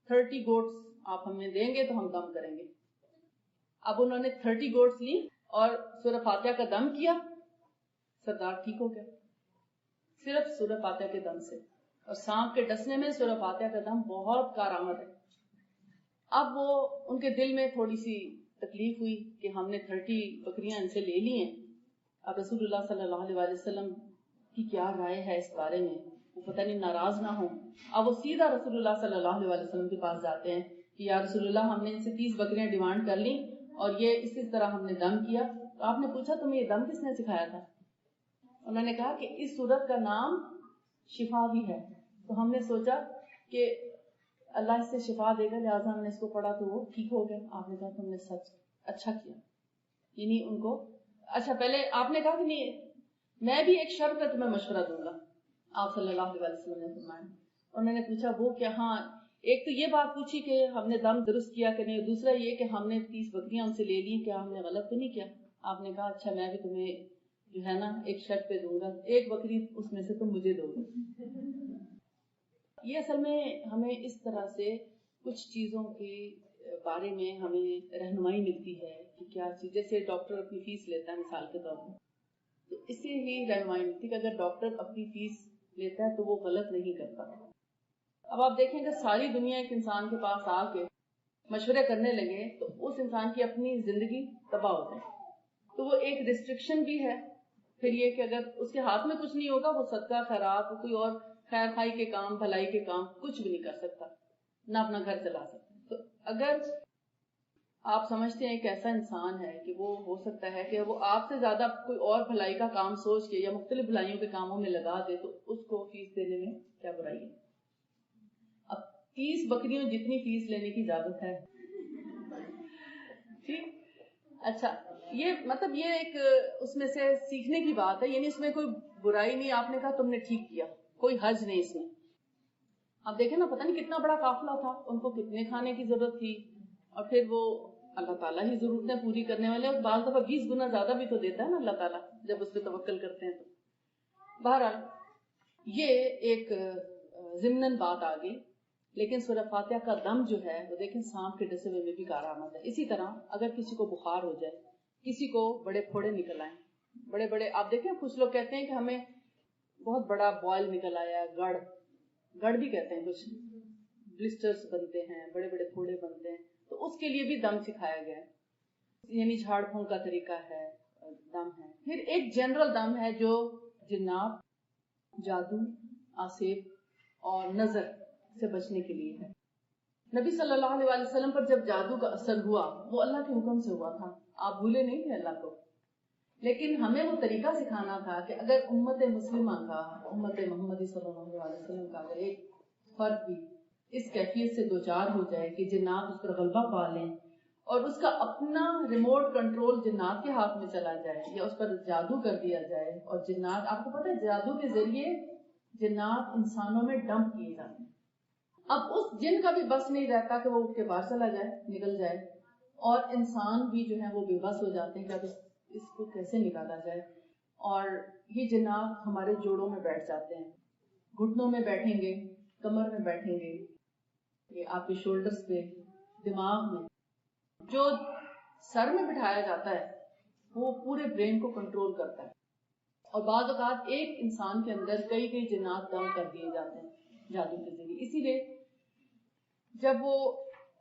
30 گوٹس آپ ہمیں دیں گے تو ہم دم کریں گے. اب انہوں نے 30 گوٹس لی اور سورہ فاتحہ کا دم کیا, سردار ٹھیک ہو گیا صرف سورہ فاتحہ کے دم سے. اور سانپ کے ڈسنے میں سورہ فاتحہ کا دم بہت کارآمد ہے. اب وہ ان کے دل میں تھوڑی سی تکلیف ہوئی کہ ہم نے 30 بکریاں ان سے لے لی ہیں, اب رسول اللہ صلی اللہ علیہ وسلم کی کیا رائے ہے اس بارے میں, وہ پتہ نہیں ناراض نہ ہوں. اب وہ سیدھا رسول اللہ صلی اللہ علیہ وسلم کے پاس جاتے ہیں کہ یا رسول اللہ ہم نے ان سے 30 بکریاں ڈیمانڈ کر لی اور یہ اسی طرح ہم نے دم کیا. تو آپ نے پوچھا تمہیں یہ دم کس نے سکھایا تھا؟ انہوں نے کہا کہ اس سورت کا نام شفا بھی ہے. تو ہم نے سوچا کہ اللہ اس سے شفا دے گا، لہٰذا ہم نے اس کو پڑھا تو وہ ٹھیک ہو گیا. آپ نے کہا تم نے سچ اچھا کیا. یعنی ان کو اچھا، پہلے آپ نے کہا کہ نہیں میں بھی ایک شرط کا تمہیں مشورہ دوں گا، آپ صلی اللہ علیہ وسلم نے فرمایا. انہوں نے پوچھا وہ کیا؟ ہاں، ایک تو یہ بات پوچھی کہ ہم نے دم درست کیا کہ نہیں، دوسرا یہ کہ ہم نے 30 بکریاں ان سے لے لی، کیا ہم نے غلط تو نہیں کیا؟ آپ نے کہا اچھا میں بھی تمہیں جو ہے نا ایک شرط پہ دوں گا، ایک بکری اس میں سے تم مجھے دو گے. یہ اصل میں ہمیں اس طرح سے کچھ چیزوں کے بارے میں ہمیں رہنمائی ملتی ہے کہ کیا چیز، جیسے ڈاکٹر اپنی فیس لیتا ہے مثال کے طور پر، تو اس سے ہی رہنمائی ملتی ہے کہ اگر ڈاکٹر اپنی فیس لیتا ہے تو وہ غلط نہیں کرتا. اب آپ دیکھیں اگر ساری دنیا ایک انسان کے پاس آ کے مشورے کرنے لگے تو اس انسان کی اپنی زندگی تباہ ہو جائے. تو وہ ایک ریسٹرکشن بھی ہے. پھر یہ کہ اگر اس کے ہاتھ میں کچھ نہیں ہوگا، وہ صدقہ خیرات کوئی اور خیر خائی کے کام، بھلائی کے کام کچھ بھی نہیں کر سکتا، نہ اپنا گھر چلا سکتا. تو اگر آپ سمجھتے ہیں ایک ایسا انسان ہے کہ وہ ہو سکتا ہے کہ وہ آپ سے زیادہ کوئی اور بھلائی کا کام سوچ کے یا مختلف بھلائیوں کے کاموں میں لگا دے، تو اس کو فیس دینے میں کیا برائی ہے؟ اب 30 بکریوں جتنی فیس لینے کی اجازت ہے. ٹھیک، اچھا، یہ مطلب یہ ایک اس میں سے سیکھنے کی بات ہے، یعنی اس میں کوئی برائی نہیں. آپ نے کہا تم نے ٹھیک کیا، کوئی حرج نہیں اس میں. آپ دیکھیں نا، پتہ نہیں کتنا بڑا قافلہ تھا، ان کو کتنے کھانے کی ضرورت تھی، اور پھر وہ اللہ تعالیٰ ہی ضرورتیں پوری کرنے والے، اور بعض دفعہ 20 گنا زیادہ بھی تو دیتا ہے نا اللہ تعالیٰ جب اس پہ توکل کرتے ہیں. تو بہرحال یہ ایک ضمناً بات آ گئی. لیکن سورہ فاتحہ کا دم جو ہے وہ دیکھیں سانپ کے ڈسے ہوئے میں بھی کارآمد ہے. اسی طرح اگر کسی کو بخار ہو جائے، کسی کو بڑے پھوڑے نکل آئیں، بڑے بڑے، آپ دیکھیں کچھ لوگ کہتے ہیں کہ ہمیں بہت بڑا بوائل نکل آیا، گڑ بھی کہتے ہیں، کچھ بلسٹرز بنتے ہیں، بڑے بڑے پھوڑے بنتے ہیں، تو اس کے لیے بھی دم سکھایا گیا ہے. یعنی جھاڑ پھونک کا طریقہ ہے، دم ہے. پھر ایک جنرل دم ہے جو جنات، جادو، آسیب اور نظر سے بچنے کے لیے ہے. نبی صلی اللہ علیہ وسلم پر جب جادو کا اثر ہوا وہ اللہ کے حکم سے ہوا تھا، آپ بھولے نہیں تھے اللہ کو. لیکن ہمیں وہ طریقہ سکھانا تھا کہ اگر امت مسلمہ کا، امت محمدی صلی اللہ علیہ وسلم کا اگر ایک فرد بھی اس کیفیت سے دوچار ہو جائے کہ جنات اس پر غلبہ پا لیں اور اس کا اپنا ریموٹ کنٹرول جنات کے ہاتھ میں چلا جائے یا اس پر جادو کر دیا جائے، اور جنات، آپ کو پتہ ہے جادو کے ذریعے جنات انسانوں میں ڈمپ کیے جاتے ہیں. اب اس جن کا بھی بس نہیں رہتا کہ وہ اٹھ کے باہر چلا جائے، نکل جائے، اور انسان بھی جو ہے وہ بے بس ہو جاتے ہیں کہ اب اس کو کیسے نکالا جائے. اور یہ جنات ہمارے جوڑوں میں بیٹھ جاتے ہیں، گھٹنوں میں بیٹھیں گے، کمر میں بیٹھیں گے، یہ آپ کے شولڈرز پہ، دماغ میں. جو سر میں بٹھایا جاتا ہے وہ پورے برین کو کنٹرول کرتا ہے، اور بعض اوقات ایک انسان کے اندر کئی جنات دم کر دیے جاتے ہیں جادو کے ذریعے. اسی لیے جب وہ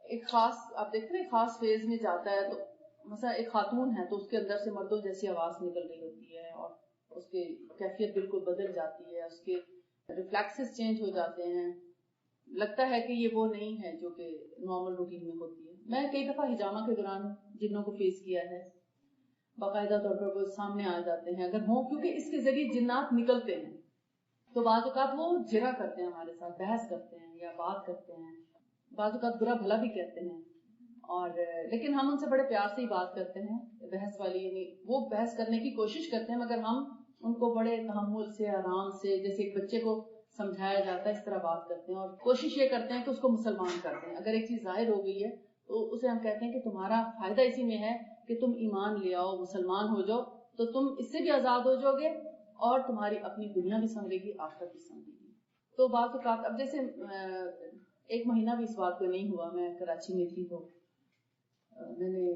ایک خاص، آپ دیکھتے ہیں خاص فیز میں جاتا ہے، تو مثلا ایک خاتون ہے تو اس کے اندر سے مردوں جیسی آواز نکل رہی ہوتی ہے، اور اس کی کیفیت بالکل بدل جاتی ہے، اس کے ریفلیکسز چینج ہو جاتے ہیں، لگتا ہے کہ یہ وہ نہیں ہے جو کہ نارمل روٹین میں ہوتی ہے. میں کئی دفعہ حجامہ کے دوران جنوں کو فیس کیا ہے، باقاعدہ طور پر وہ سامنے آ جاتے ہیں اگر ہوں، کیونکہ اس کے ذریعے جنات نکلتے ہیں. تو بعض اوقات وہ جرا کرتے ہیں ہمارے ساتھ، بحث کرتے ہیں یا بات کرتے ہیں، بعض اوقات برا بھلا بھی کہتے ہیں، اور لیکن ہم ان سے بڑے پیار سے ہی بات کرتے ہیں. بحث والی، یعنی وہ بحث کرنے کی کوشش کرتے ہیں مگر ہم ان کو بڑے تحمل سے، آرام سے، جیسے ایک بچے کو سمجھایا جاتا ہے اس طرح بات کرتے ہیں، اور کوشش یہ کرتے ہیں کہ اس کو مسلمان کر دیں. اگر ایک چیز ظاہر ہو گئی ہے تو اسے ہم کہتے ہیں کہ تمہارا فائدہ اسی میں ہے کہ تم ایمان لے آؤ، مسلمان ہو جاؤ، تو تم اس سے بھی آزاد ہو جاؤ گے اور تمہاری اپنی دنیا بھی سنورے گی، آخرت بھی سنورے گی. تو بعض اوقات اب جیسے 1 مہینہ بھی اس بات کو نہیں ہوا، میں کراچی میں تھی، تو میں نے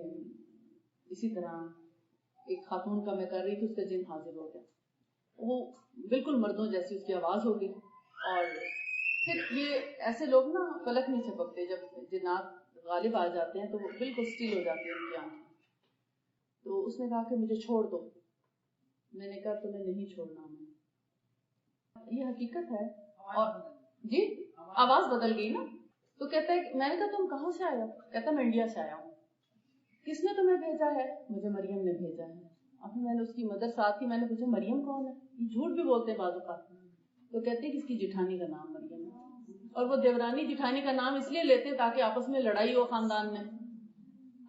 اسی طرح ایک خاتون کا میں کر رہی تھی، اس کا جن حاضر ہو گیا، وہ بالکل مردوں جیسی اس کی آواز ہو گئی. اور پھر یہ ایسے لوگ نا پلک نہیں چھپکتے، جب جنات غالب آ جاتے ہیں تو وہ بالکل سٹیل ہو جاتے ہیں ان کی آنکھیں. تو اس نے کہا کہ مجھے چھوڑ دو. میں نے کہا تمہیں نہیں چھوڑنا، میں، یہ حقیقت ہے. اور جی آواز بدل گئی نا. تو کہتا ہے، میں نے کہا تم کہاں سے آئے ہو؟ کہتا میں انڈیا سے آیا ہوں. کس نے تمہیں بھیجا ہے؟ مجھے مریم نے بھیجا ہے. اب میں نے اس کی مدر ساتھ تھی, میں نے پوچھا مریم کون ہے؟ یہ جھوٹ بھی بولتے ہیں بعض اوقات, تو کہتے ہیں کہ اس کی جٹھانی کا نام مریم ہے, اور وہ دیورانی جٹھانی کا نام اس لیے لیتے ہیں تاکہ آپس میں لڑائی ہو خاندان میں,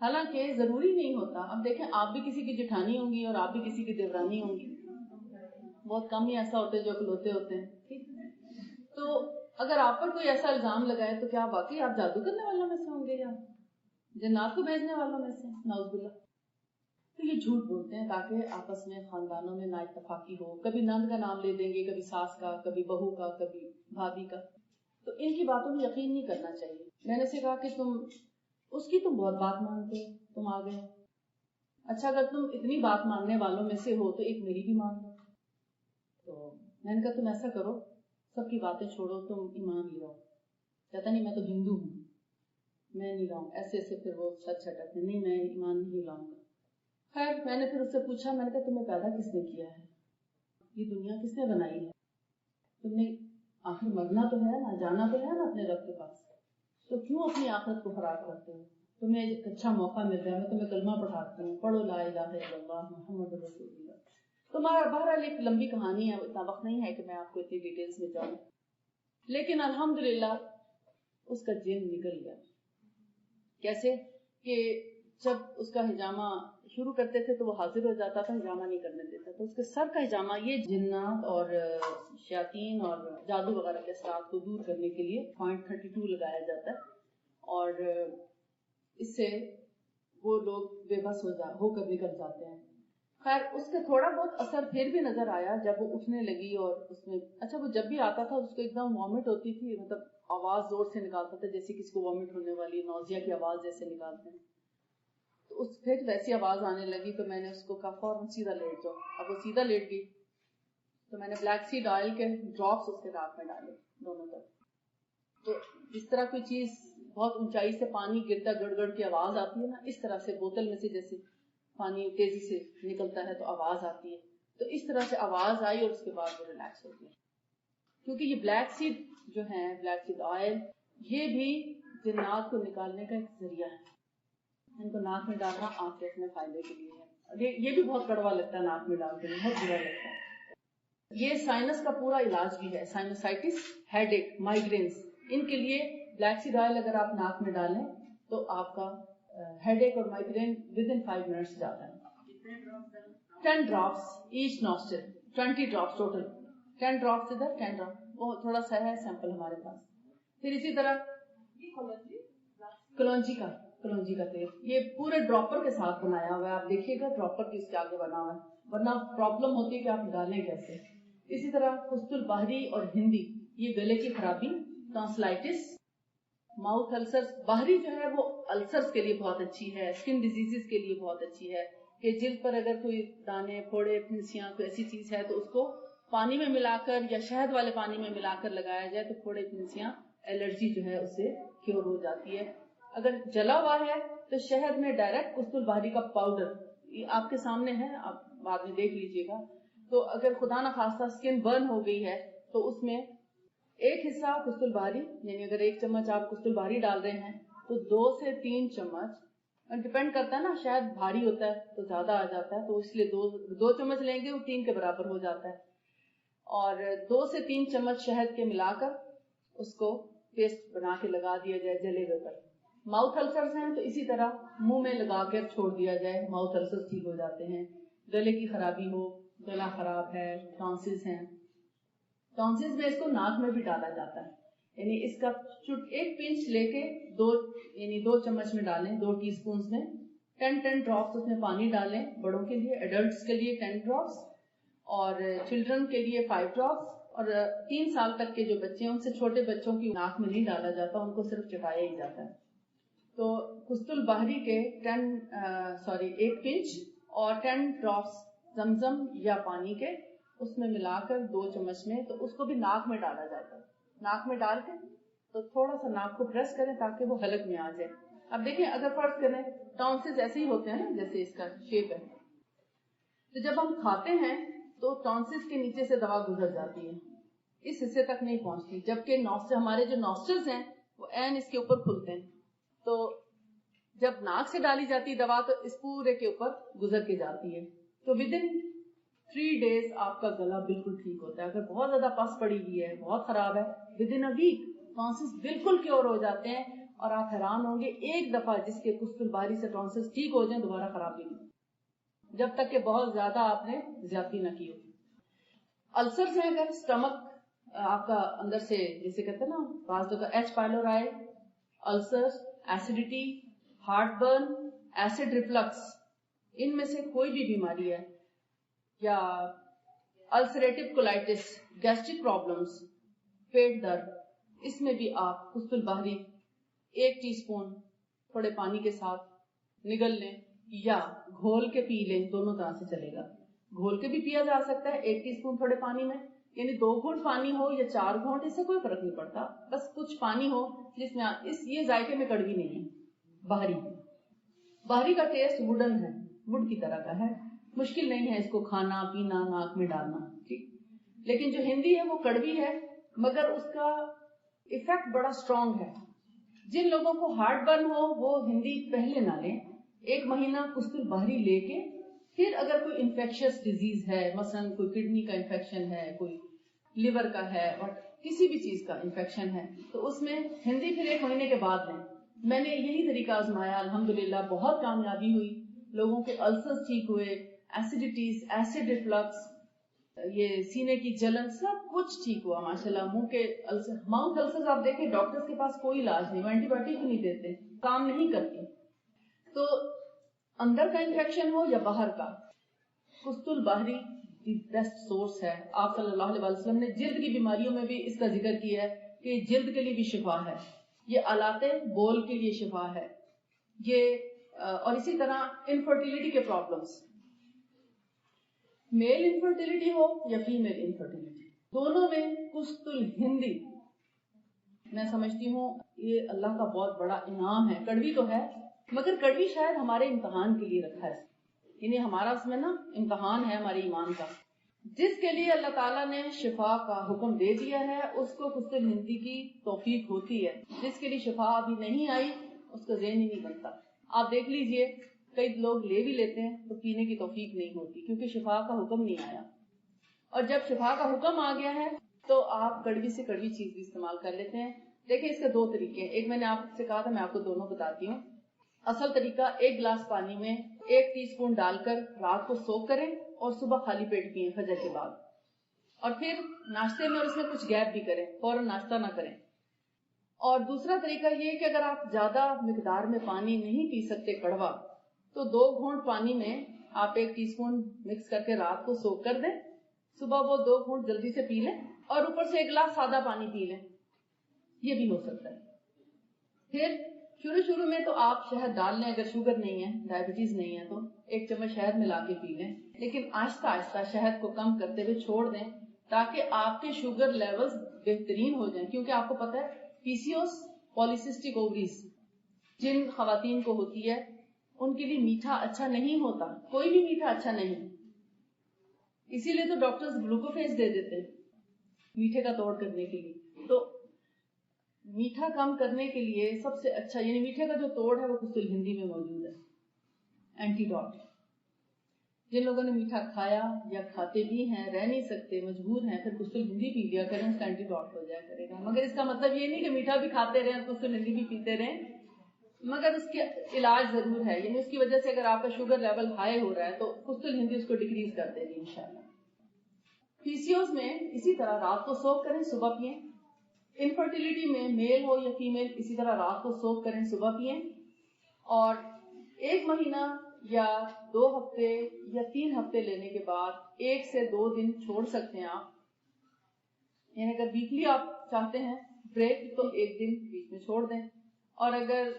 حالانکہ ضروری نہیں ہوتا. اب دیکھیں آپ بھی کسی کی جٹھانی ہوں گی اور آپ بھی کسی کی دیورانی ہوں گی, بہت کم ہی ایسا ہوتے جو اکلوتے ہوتے ہیں. ٹھیک, تو اگر آپ پر کوئی ایسا الزام لگائے تو کیا واقعی آپ جادو کرنے والوں میں سے ہوں گے یا جنات کو بھیجنے والوں میں سے؟ نعوذ باللہ. تو یہ جھوٹ بولتے ہیں تاکہ آپس میں خاندانوں میں نا اتفاقی ہو. کبھی نند کا نام لے دیں گے, کبھی ساس کا, کبھی بہو کا, کبھی بھابھی کا. تو ان کی باتوں میں یقین نہیں کرنا چاہیے. میں نے سے کہا کہ تم بہت بات مانتے ہو, تم آ گئے. اچھا اگر تم اتنی بات ماننے والوں میں سے ہو تو ایک میری بھی مان لو. تو میں نے کہا تم ایسا کرو, سب کی باتیں چھوڑو, تم ایمان لے آؤ. کہتا نہیں میں تو ہندو ہوں, میں نہیں لاؤں. ایسے پھر وہ سچ چھٹکتے, نہیں میں ایمان نہیں لاؤں گا. خیر میں نے پھر اس سے پوچھا, میں نے کہا تمہیں پیدا کس نے کیا ہے, یہ دنیا کس نے بنائی ہے, تم نے آخر مرنا تو ہے نا, جانا تو ہے نا اپنے رب کے پاس, تو کیوں اپنی آخرت کو خراب کرتے ہو؟ تمہیں ایک اچھا موقع مل رہا ہے, میں تمہیں کلمہ پڑھاتی ہوں, پڑھو لا الہ الا اللہ محمد رسول اللہ. تمہارا بہرحال ایک لمبی کہانی ہے, اتنا وقت نہیں ہے کہ میں آپ کو اتنی ڈیٹیلز میں جاؤں, لیکن الحمدللہ اس کا جن نکل گیا. کیسے کہ جب اس کا حجامہ شروع کرتے تھے تو وہ حاضر ہو جاتا تھا, حجامہ نہیں کرنے دیتا. تو اس کے سر کا حجامہ یہ جنات اور شیاطین اور جادو وغیرہ کے اثرات کو دور کرنے کے لیے 0.32 لگایا جاتا ہے, اور اس سے وہ لوگ بے بس ہو کر نکل جاتے ہیں. خیر اس کے تھوڑا بہت اثر پھر بھی نظر آیا جب وہ اٹھنے لگی, اور اس میں اچھا وہ جب بھی آتا تھا اس کو ایک دم وامٹ ہوتی تھی, مطلب آواز زور سے نکالتا تھا جیسے کسی کو وامٹ ہونے والی نوزیا کی آواز جیسے نکالتے ہیں. تو اس پھر ویسی آواز آنے لگی تو میں نے اس کو کہا فوراً سیدھا لیٹ جاؤ. اب وہ سیدھا لیٹ گئی تو میں نے بلیک سیڈ آئل کے ڈراپس اس کے ناک میں ڈالے دونوں طرف. تو جس طرح کوئی چیز بہت اونچائی سے پانی گرتا گڑ گڑ کی آواز آتی ہے نا, اس طرح سے بوتل میں سے جیسے پانی تیزی سے نکلتا ہے تو آواز آتی ہے. تو اس طرح سے آواز آئی اور اس کے بعد وہ ریلیکس ہو گیا. کیونکہ یہ بلیک سیڈ جو ہے, بلیک سیڈ آئل, یہ بھی جنات کو نکالنے کا ایک ذریعہ ہے. ان کو ناک میں ڈالنا آنکھ کے اپنے فائدے کے لیے ہے. یہ بھی بہت کڑوا لگتا ہے ناک میں ڈالتے ہیں, بہت برا لگتا ہے. یہ سائنس کا پورا علاج بھی ہے, سائنوسائٹس, ہیڈ ایک, مائگرینز, ان کے لیے بلیک سیڈ آئل اگر آپ ناک میں ڈالیں تو آپ کا ہیڈ ایک اور مائگرین ودن 5 منٹس جاتا ہے. 10 drops each nostril, 20 drops total, 10 drops ادھر 10 ڈراپس, وہ تھوڑا سا ہے سیمپل ہمارے پاس. پھر اسی طرح کلونجی کا تیل, یہ پورے ڈراپر کے ساتھ بنایا ہوا ہے, آپ دیکھیے گا ڈراپر بھی اس کے آگے بنا ہوا ہے, ورنہ پرابلم ہوتی ہے کہ آپ ڈالیں کیسے. اسی طرح خست البحری اور ہندی, یہ گلے کی خرابی, ٹانسلائٹس, ماؤتھ السرز. بحری جو ہے وہ السرز کے لیے بہت اچھی ہے, اسکن ڈیزیزز کے لیے بہت اچھی ہے, کہ جلد پر اگر کوئی دانے پھوڑے پھنسیاں کوئی ایسی چیز ہے تو اس کو پانی میں ملا کر یا شہد والے پانی میں ملا کر لگایا جائے تو پھوڑے پھنسیاں, الرجی جو ہے اس سے کیور ہو جاتی ہے. اگر جلا ہوا ہے تو شہد میں ڈائریکٹ خست البحری کا پاؤڈر, یہ آپ کے سامنے ہے, آپ بعد میں دیکھ لیجئے گا. تو اگر خدا نہ خواستہ اسکن برن ہو گئی ہے تو اس میں ایک حصہ خست البحری, یعنی اگر 1 چمچ آپ خست البحری ڈال رہے ہیں تو 2 سے 3 چمچ, ڈپینڈ کرتا ہے نا, شاید بھاری ہوتا ہے تو زیادہ آ جاتا ہے, تو اس لیے 2 چمچ لیں گے وہ 3 کے برابر ہو جاتا ہے. اور 2 سے 3 چمچ شہد کے ملا کر اس کو پیسٹ بنا کے لگا دیا جائے جلے ہوئے پر. ماؤتھ السرز ہیں تو اسی طرح منہ میں لگا کر چھوڑ دیا جائے, ماؤتھ السرز ٹھیک ہو جاتے ہیں. گلے کی خرابی ہو, گلا خراب ہے, ٹانسلز ہیں, ٹانسلز میں اس کو ناک میں بھی ڈالا جاتا ہے, یعنی اس کا 1 پنچ لے کے 2 چمچ میں ڈالیں, 2 ٹی اسپونز میں 10 ڈراپس اس میں پانی ڈالیں. بڑوں کے لیے, ایڈلٹس کے لیے 10 ڈراپس, اور چلڈرن کے لیے 5 ڈراپس. اور 3 سال تک کے جو بچے ہیں ان سے چھوٹے بچوں کی ناک میں نہیں ڈالا جاتا, ان کو صرف چٹایا ہی جاتا ہے. تو خست البحری کے 1 پنچ اور 10 ڈراپس زمزم یا پانی کے اس میں ملا کر 2 چمچ میں, تو اس کو بھی ناک میں ڈالا جاتا ہے. ناک میں ڈال کے تو تھوڑا سا ناک کو پریس کریں تاکہ وہ حلق میں آ جائے. اب دیکھیں اگر فرض کریں ٹانسلز ایسے ہی ہوتے ہیں نا جیسے اس کا شیپ ہے, تو جب ہم کھاتے ہیں تو ٹانسلز کے نیچے سے دوا گزر جاتی ہے, اس حصے تک نہیں پہنچتی, جبکہ ہمارے جو نوسٹرز ہیں وہ عین اس کے اوپر کھلتے ہیں. تو جب ناک سے ڈالی جاتی دوا تو اس پورے کے اوپر گزر کے جاتی ہے. تو ود ان 3 days آپ کا گلا بالکل ٹھیک ہوتا ہے. اگر بہت زیادہ پس پڑی ہوئی ہے, بہت خراب ہے, within a week tonsils بالکل کیور ہو جاتے ہیں, اور آپ حیران ہوں گے ایک دفعہ جس کے قسط الباری سے ٹونسلز ٹھیک ہو جائیں دوبارہ خراب نہیں, جب تک کہ بہت زیادہ آپ نے زیادتی نہ کی ہو. السرز ہیں, اگر اسٹمک آپ کا اندر سے جسے کہتے ہیں نا بعض دفعہ H pylori, ulcers, acidity, heart burn, acid reflux, ان میں سے کوئی بھی بیماری ہے, یا السریٹو کولائٹس, گیسٹرک پرابلمز, پیٹ درد, اس میں بھی آپ قسط البحری 1 ٹی اسپون تھوڑے پانی کے ساتھ نگل لیں یا گھول کے پی لیں, دونوں طرح سے چلے گا. گھول کے بھی پیا جا سکتا ہے 1 ٹی اسپون تھوڑے پانی میں, یعنی 2 گھونٹ پانی ہو یا 4 گھونٹ, اس سے کوئی فرق نہیں پڑتا, بس کچھ پانی ہو جس میں یہ ذائقے میں کڑوی نہیں ہے. بحری کا ٹیسٹ ووڈن ہے, ووڈ کی طرح کا ہے, مشکل نہیں ہے اس کو کھانا پینا ناک میں ڈالنا, ٹھیک. لیکن جو ہندی ہے وہ کڑوی ہے, مگر اس کا ایفیکٹ بڑا اسٹرانگ ہے. جن لوگوں کو ہارٹ برن ہو وہ ہندی پہلے نہ لیں, 1 مہینہ قسط البحری لے کے پھر اگر کوئی انفیکشس ڈیزیز ہے, مثلا کوئی کڈنی کا انفیکشن ہے, کوئی لیور کا ہے, اور کسی بھی چیز کا انفیکشن ہے, تو اس میں ہندی پھر 1 مہینے کے بعد لیں. میں نے یہی طریقہ آزمایا, الحمدللہ بہت کامیابی ہوئی, لوگوں کے السر ٹھیک ہوئے, ایسیڈیٹیز, ایسڈ ریفلکس, یہ سینے کی جلن, سب کچھ ٹھیک ہوا ماشاءاللہ. منہ کے ماؤتھ السر آپ دیکھیں ڈاکٹرز کے پاس کوئی علاج نہیں, وہ اینٹی بایوٹک بھی نہیں دیتے, کام نہیں کرتی. تو اندر کا انفیکشن ہو یا باہر کا, قسط البحری دی بیسٹ سورس ہے. آپ صلی اللہ علیہ وسلم نے جلد کی بیماریوں میں بھی اس کا ذکر کیا ہے کہ جلد کے لیے بھی شفا ہے, یہ آلات بول کے لیے شفا ہے, یہ اور اسی طرح انفرٹیلٹی کے پرابلمس, میل انفرٹیلٹی ہو یا فیمیل انفرٹیلٹی, دونوں میں قسط الہندی میں سمجھتی ہوں یہ اللہ کا بہت بڑا انعام ہے. کڑوی تو ہے, مگر کڑوی شاید ہمارے امتحان کے لیے رکھا ہے, یعنی ہمارا اس میں نا امتحان ہے ہمارے ایمان کا. جس کے لیے اللہ تعالیٰ نے شفا کا حکم دے دیا ہے اس کو قسط الہندی کی توفیق ہوتی ہے. جس کے لیے شفا ابھی نہیں آئی اس کا ذہن ہی نہیں بنتا. آپ دیکھ لیجئے کئی لوگ لے بھی لیتے ہیں تو پینے کی توفیق نہیں ہوتی کیونکہ شفا کا حکم نہیں آیا, اور جب شفا کا حکم آ گیا ہے تو آپ کڑوی سے کڑوی چیز بھی استعمال کر لیتے ہیں. دیکھیں اس کے 2 طریقے ہیں, ایک میں نے آپ سے کہا تھا, میں آپ کو دونوں بتاتی ہوں. اصل طریقہ 1 گلاس پانی میں 1 ٹی اسپون ڈال کر رات کو سوک کریں اور صبح خالی پیٹ پئیں فجر کے بعد, اور پھر ناشتے میں اور اس میں کچھ گیپ بھی کریں, فوراً ناشتہ نہ کریں. اور دوسرا طریقہ یہ کہ اگر آپ زیادہ مقدار میں پانی نہیں پی سکتے کڑوا, تو 2 گھونٹ پانی میں آپ 1 ٹی اسپون مکس کر کے رات کو سوک کر دیں, صبح وہ 2 گھونٹ جلدی سے پی لیں, اور اوپر سے 1 گلاس سادہ پانی پی لیں. یہ بھی ہو سکتا ہے. پھر شروع میں تو آپ شہد ڈال لیں, اگر شوگر نہیں ہے, ڈائبٹیز نہیں ہے تو 1 چمچ شہد ملا کے پی لیں, لیکن آہستہ آہستہ شہد کو کم کرتے ہوئے چھوڑ دیں تاکہ آپ کے شوگر لیولز بہترین ہو جائیں. کیونکہ آپ کو پتہ ہے پی سی اوز, پالیسسٹک اووریز, جن خواتین کو ہوتی ہے ان کے لیے میٹھا اچھا نہیں ہوتا, کوئی بھی میٹھا اچھا نہیں, اسی لیے تو ڈاکٹرز گلوکوفیز دے دیتے ہیں میٹھے کا توڑ کرنے کے لیے. تو میٹھا کم کرنے کے لیے سب سے اچھا, یعنی میٹھے کا جو توڑ ہے وہ قسط الہندی میں موجود ہے, اینٹی ڈاٹ. جن لوگوں نے میٹھا کھایا یا کھاتے بھی ہیں, رہ نہیں سکتے, مجبور ہیں, پھر قسط الہندی پی لیا کریں, اس کا اینٹی ڈاٹ ہو جایا کرے گا. مگر اس کا مطلب یہ نہیں کہ میٹھا بھی کھاتے رہیں قسط الہندی بھی پیتے رہیں, مگر اس کے علاج ضرور ہے. یعنی اس کی وجہ سے اگر آپ کا شوگر لیول ہائی ہو رہا ہے تو قسط الہندی اس کو ڈکریز کر دے گی انشاءاللہ. پی سی اوز میں اسی طرح رات کو سوک کریں, صبح پئیں. انفرٹیلٹی میں میل ہو یا فیمیل اسی طرح رات کو سوک کریں, صبح پئیں. اور 1 مہینہ یا 2 ہفتے یا 3 ہفتے لینے کے بعد 1 سے 2 دن چھوڑ سکتے ہیں آپ. یعنی اگر ویکلی آپ چاہتے ہیں بریک تو 1 دن بیچ میں چھوڑ دیں, اور اگر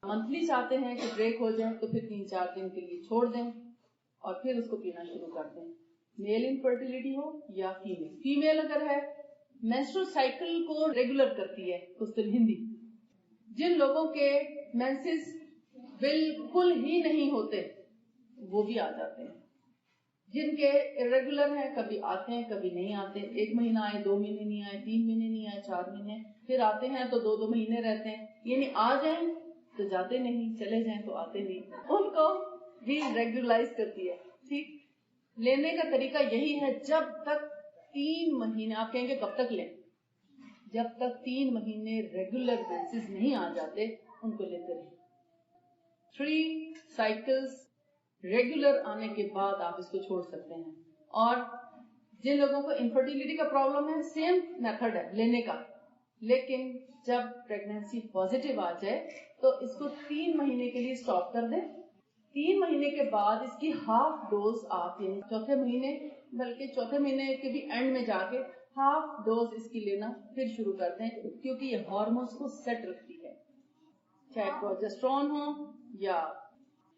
منتھلی چاہتے ہیں کہ بریک ہو جائے تو پھر 3-4 دن کے لیے چھوڑ دیں اور پھر اس کو پینا شروع کر دیں. میل انفرٹیلٹی ہو یا فیمیل. فیمیل اگر ہے مینسٹرل سائیکل کو ریگولر کرتی ہے قسط الہندی. جن لوگوں کے مینسز بالکل ہی نہیں ہوتے وہ بھی آ جاتے ہیں. جن کے irregular ہیں, کبھی آتے ہیں کبھی نہیں آتے, 1 مہینہ آئے, 2 مہینے نہیں آئے, 3 مہینے نہیں آئے, 4 مہینے, پھر آتے ہیں تو 2 مہینے رہتے ہیں. یعنی آ جائیں تو جاتے نہیں, چلے جائیں تو آتے نہیں. ان کو بھی ریگولائز کرتی ہے. ٹھیک, لینے کا طریقہ یہی ہے، جب تک 3 مہینے، آپ کہیں گے کب تک لیں، جب تک 3 مہینے ریگولر مینسز نہیں آ جاتے ان کو لیتے رہیں. 3 سائیکلز ریگولر آنے کے بعد آپ اس کو چھوڑ سکتے ہیں. اور جن لوگوں کو انفرٹیلٹی کا پرابلم ہے، سیم میتھڈ ہے لینے کا، لیکن جب پریگنینسی پازیٹیو آ جائے تو اس کو 3 مہینے کے لیے اسٹاپ کر دیں. 3 مہینے کے بعد اس کی ہاف ڈوز آپ، یعنی چوتھے مہینے، بلکہ چوتھے مہینے کے بھی اینڈ میں جا کے ہاف ڈوز اس کی لینا پھر شروع کر دیں، کیونکہ یہ ہارمونس کو سیٹ رکھتی ہے، چاہے پروجسٹرون ہو یا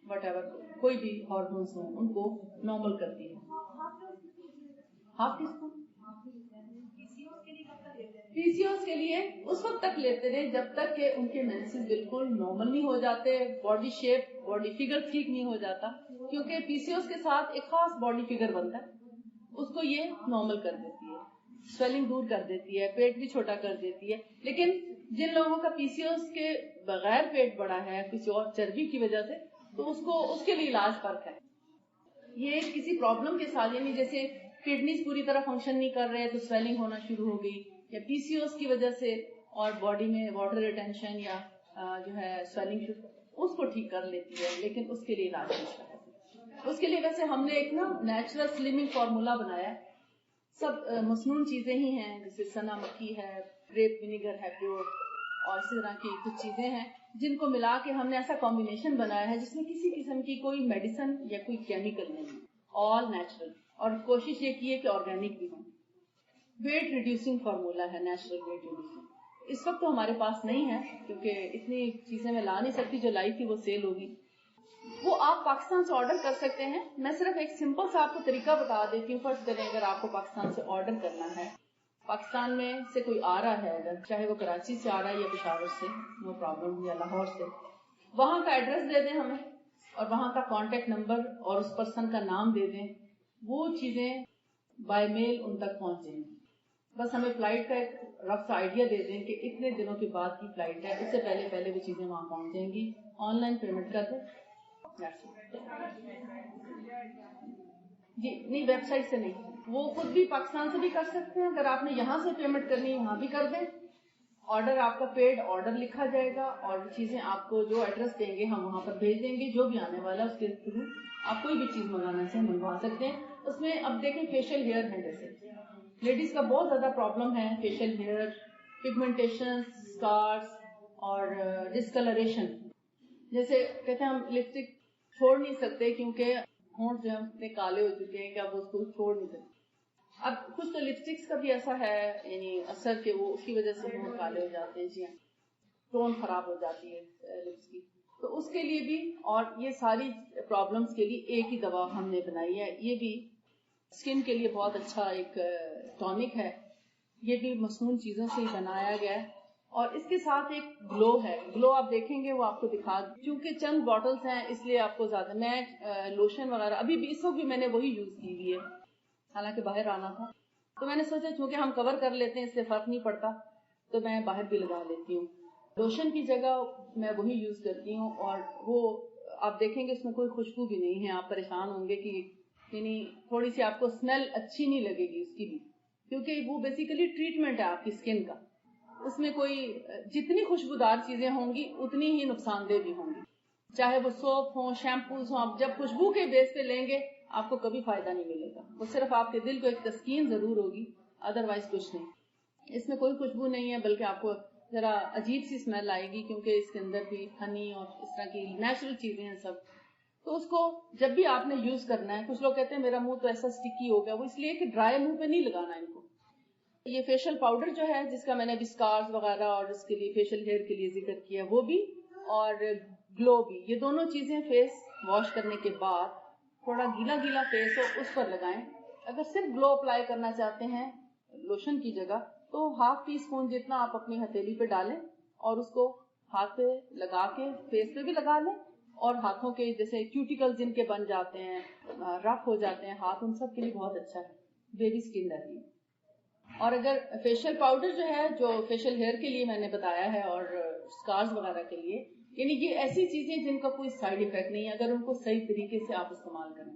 وٹ ایور، کوئی بھی ہارمونس ہوں ان کو نارمل کرتی ہے. ہاف ٹی اسپون پی سی اوز کے لیے اس وقت تک لیتے رہے جب تک کہ ان کے مینسز بالکل نارمل نہیں ہو جاتے، باڈی شیپ، باڈی فگر ٹھیک نہیں ہو جاتا، کیونکہ پی سی اوز کے ساتھ ایک خاص باڈی فگر بنتا ہے، اس کو یہ نارمل کر دیتی ہے، سویلنگ دور کر دیتی ہے، پیٹ بھی چھوٹا کر دیتی ہے. لیکن جن لوگوں کا پی سی اوز کے بغیر پیٹ بڑا ہے کسی اور چربی کی وجہ سے، تو اس کے لیے علاج فرق ہے. یہ کسی پرابلم کے ساتھ، یعنی جیسے کڈنیز پوری طرح فنکشن نہیں کر رہے تو سویلنگ ہونا شروع ہو گئی، یا پی سی اوز کی وجہ سے اور باڈی میں واٹر ریٹینشن یا جو ہے سویلنگ شروع، اس کو ٹھیک کر لیتی ہے، لیکن اس کے لیے علاج نہیں کرتا. اس کے لیے ویسے ہم نے ایک نیچرل سلمنگ فارمولا بنایا، سب مصنوعی چیزیں ہی ہیں، جیسے سنا مکھی ہے، گریپ ونیگر ہے پیور، اور اسی طرح کی کچھ چیزیں ہیں جن کو ملا کے ہم نے ایسا کمبینیشن بنایا ہے جس میں کسی قسم کی کوئی میڈیسن یا کوئی کیمیکل نہیں ہے، آل نیچرل، اور کوشش یہ کی ہے کہ آرگینک بھی ہوں. ویٹ ریڈیوسنگ فارمولا ہے، نیچرل ویٹ ریڈیوسنگ. اس وقت تو ہمارے پاس نہیں ہے کیونکہ اتنی چیزیں میں لا نہیں سکتی، جو لائی تھی وہ سیل ہوگی. وہ آپ پاکستان سے آرڈر کر سکتے ہیں. میں صرف ایک سمپل سا آپ کو طریقہ بتا دیتی ہوں. فرض کریں اگر آپ کو پاکستان سے آرڈر کرنا ہے، پاکستان میں سے کوئی آ رہا ہے، اگر چاہے وہ کراچی سے آ رہا ہے یا پشاور سے، نو پرابلم، یا لاہور سے، وہاں کا ایڈریس دے دیں ہمیں اور وہاں کا کانٹیکٹ نمبر اور اس پرسن کا نام دے دیں. وہ چیزیں بائی میل ان تک پہنچ جائیں. بس ہمیں فلائٹ کا ایک رف آئیڈیا دے دیں کہ اتنے دنوں کے بعد کی فلائٹ ہے، اس سے پہلے وہ چیزیں وہاں پہنچ جائیں گی. آن لائن پیمنٹ کر دیں. جی نہیں، ویب سائٹ سے نہیں، وہ خود بھی پاکستان سے بھی کر سکتے ہیں. اگر آپ نے یہاں سے پیمنٹ کرنی ہے یہاں بھی کر دیں. آرڈر آپ کا پیڈ آرڈر لکھا جائے گا اور چیزیں آپ کو جو ایڈریس دیں گے ہم وہاں پر بھیج دیں گے. جو بھی آنے والا اس کے تھرو آپ کوئی بھی چیز منگانا چاہیں منگوا سکتے ہیں. اس میں اب دیکھیں فیشیل ہیئر ہے، جیسے لیڈیز کا بہت زیادہ پرابلم ہے، فیشیل ہیئر، پگمنٹیشن، اسکارس اور ڈسکلریشن. جیسے کہتے ہیں ہم لپسٹک چھوڑ نہیں سکتے کیونکہ ہونٹ جو ہے اتنے کالے ہو چکے ہیں کہ اب اس کو چھوڑ نہیں سکتے. اب کچھ تو لپسٹکس کا بھی ایسا ہے، یعنی اثر کہ وہ اس کی وجہ سے ہونٹ کالے ہو جاتے ہیں. جی ہاں، ٹون خراب ہو جاتی ہے لپس کی، تو اس کے لیے بھی، اور یہ ساری پرابلمس کے لیے ایک ہی دوا ہم نے بنائی ہے. یہ بھی اسکن کے لیے بہت اچھا ایک ٹونک ہے. یہ بھی مصنوعی چیزوں سے ہی بنایا گیا ہے. اور اس کے ساتھ ایک گلو ہے. گلو آپ دیکھیں گے وہ آپ کو دکھا، چونکہ چند باٹلز ہیں اس لیے آپ کو زیادہ، میں لوشن وغیرہ ابھی بھی اس وقت بھی میں نے وہی یوز کی ہوئی ہے، حالانکہ باہر آنا تھا تو میں نے سوچا چونکہ ہم کور کر لیتے ہیں اس سے فرق نہیں پڑتا تو میں باہر بھی لگا لیتی ہوں. لوشن کی جگہ میں وہی یوز کرتی ہوں. اور وہ آپ دیکھیں گے اس میں کوئی خوشبو بھی نہیں ہے. آپ پریشان ہوں گے کہ یعنی تھوڑی سی آپ کو اسمیل اچھی نہیں لگے گی اس کی بھی، کیونکہ وہ بیسیکلی ٹریٹمنٹ ہے آپ کی اسکن کا. اس میں کوئی جتنی خوشبودار چیزیں ہوں گی اتنی ہی نقصان دہ بھی ہوں گی. چاہے وہ سوپ ہوں، شیمپوز ہوں، آپ جب خوشبو کے بیس پہ لیں گے آپ کو کبھی فائدہ نہیں ملے گا. وہ صرف آپ کے دل کو ایک تسکین ضرور ہوگی، ادروائز کچھ نہیں. اس میں کوئی خوشبو نہیں ہے، بلکہ آپ کو ذرا عجیب سی اسمیل آئے گی کیونکہ اس کے اندر بھی ہنی اور اس طرح کی نیچرل چیزیں ہیں سب. تو اس کو جب بھی آپ نے یوز کرنا ہے، کچھ لوگ کہتے ہیں میرا منہ تو ایسا اسٹکی ہو گیا، وہ اس لیے کہ ڈرائی منہ پہ نہیں لگانا ان کو. یہ فیشل پاؤڈر جو ہے جس کا میں نے ابھی اسکارز وغیرہ اور اس کے لیے فیشل ہیئر کے لیے ذکر کیا، وہ بھی، اور گلو بھی، یہ دونوں چیزیں فیس واش کرنے کے بعد تھوڑا گیلا گیلا فیس ہو اس پر لگائیں. اگر صرف گلو اپلائی کرنا چاہتے ہیں لوشن کی جگہ تو ½ ٹی اسپون جتنا آپ اپنی ہتھیلی پہ ڈالیں اور اس کو ہاتھ پہ لگا کے فیس پہ بھی لگا لیں. اور ہاتھوں کے جیسے کیوٹیکل جن کے بن جاتے ہیں، رف ہو جاتے ہیں ہاتھ، ان سب کے لیے بہت اچھا ہے، بیبی اسکن رہتی ہے. اور اگر فیشل پاؤڈر جو ہے جو فیشل ہیئر کے لیے میں نے بتایا ہے اور اسکارز وغیرہ کے لیے، یعنی یہ ایسی چیزیں جن کا کوئی سائیڈ افیکٹ نہیں ہے اگر ان کو صحیح طریقے سے آپ استعمال کریں.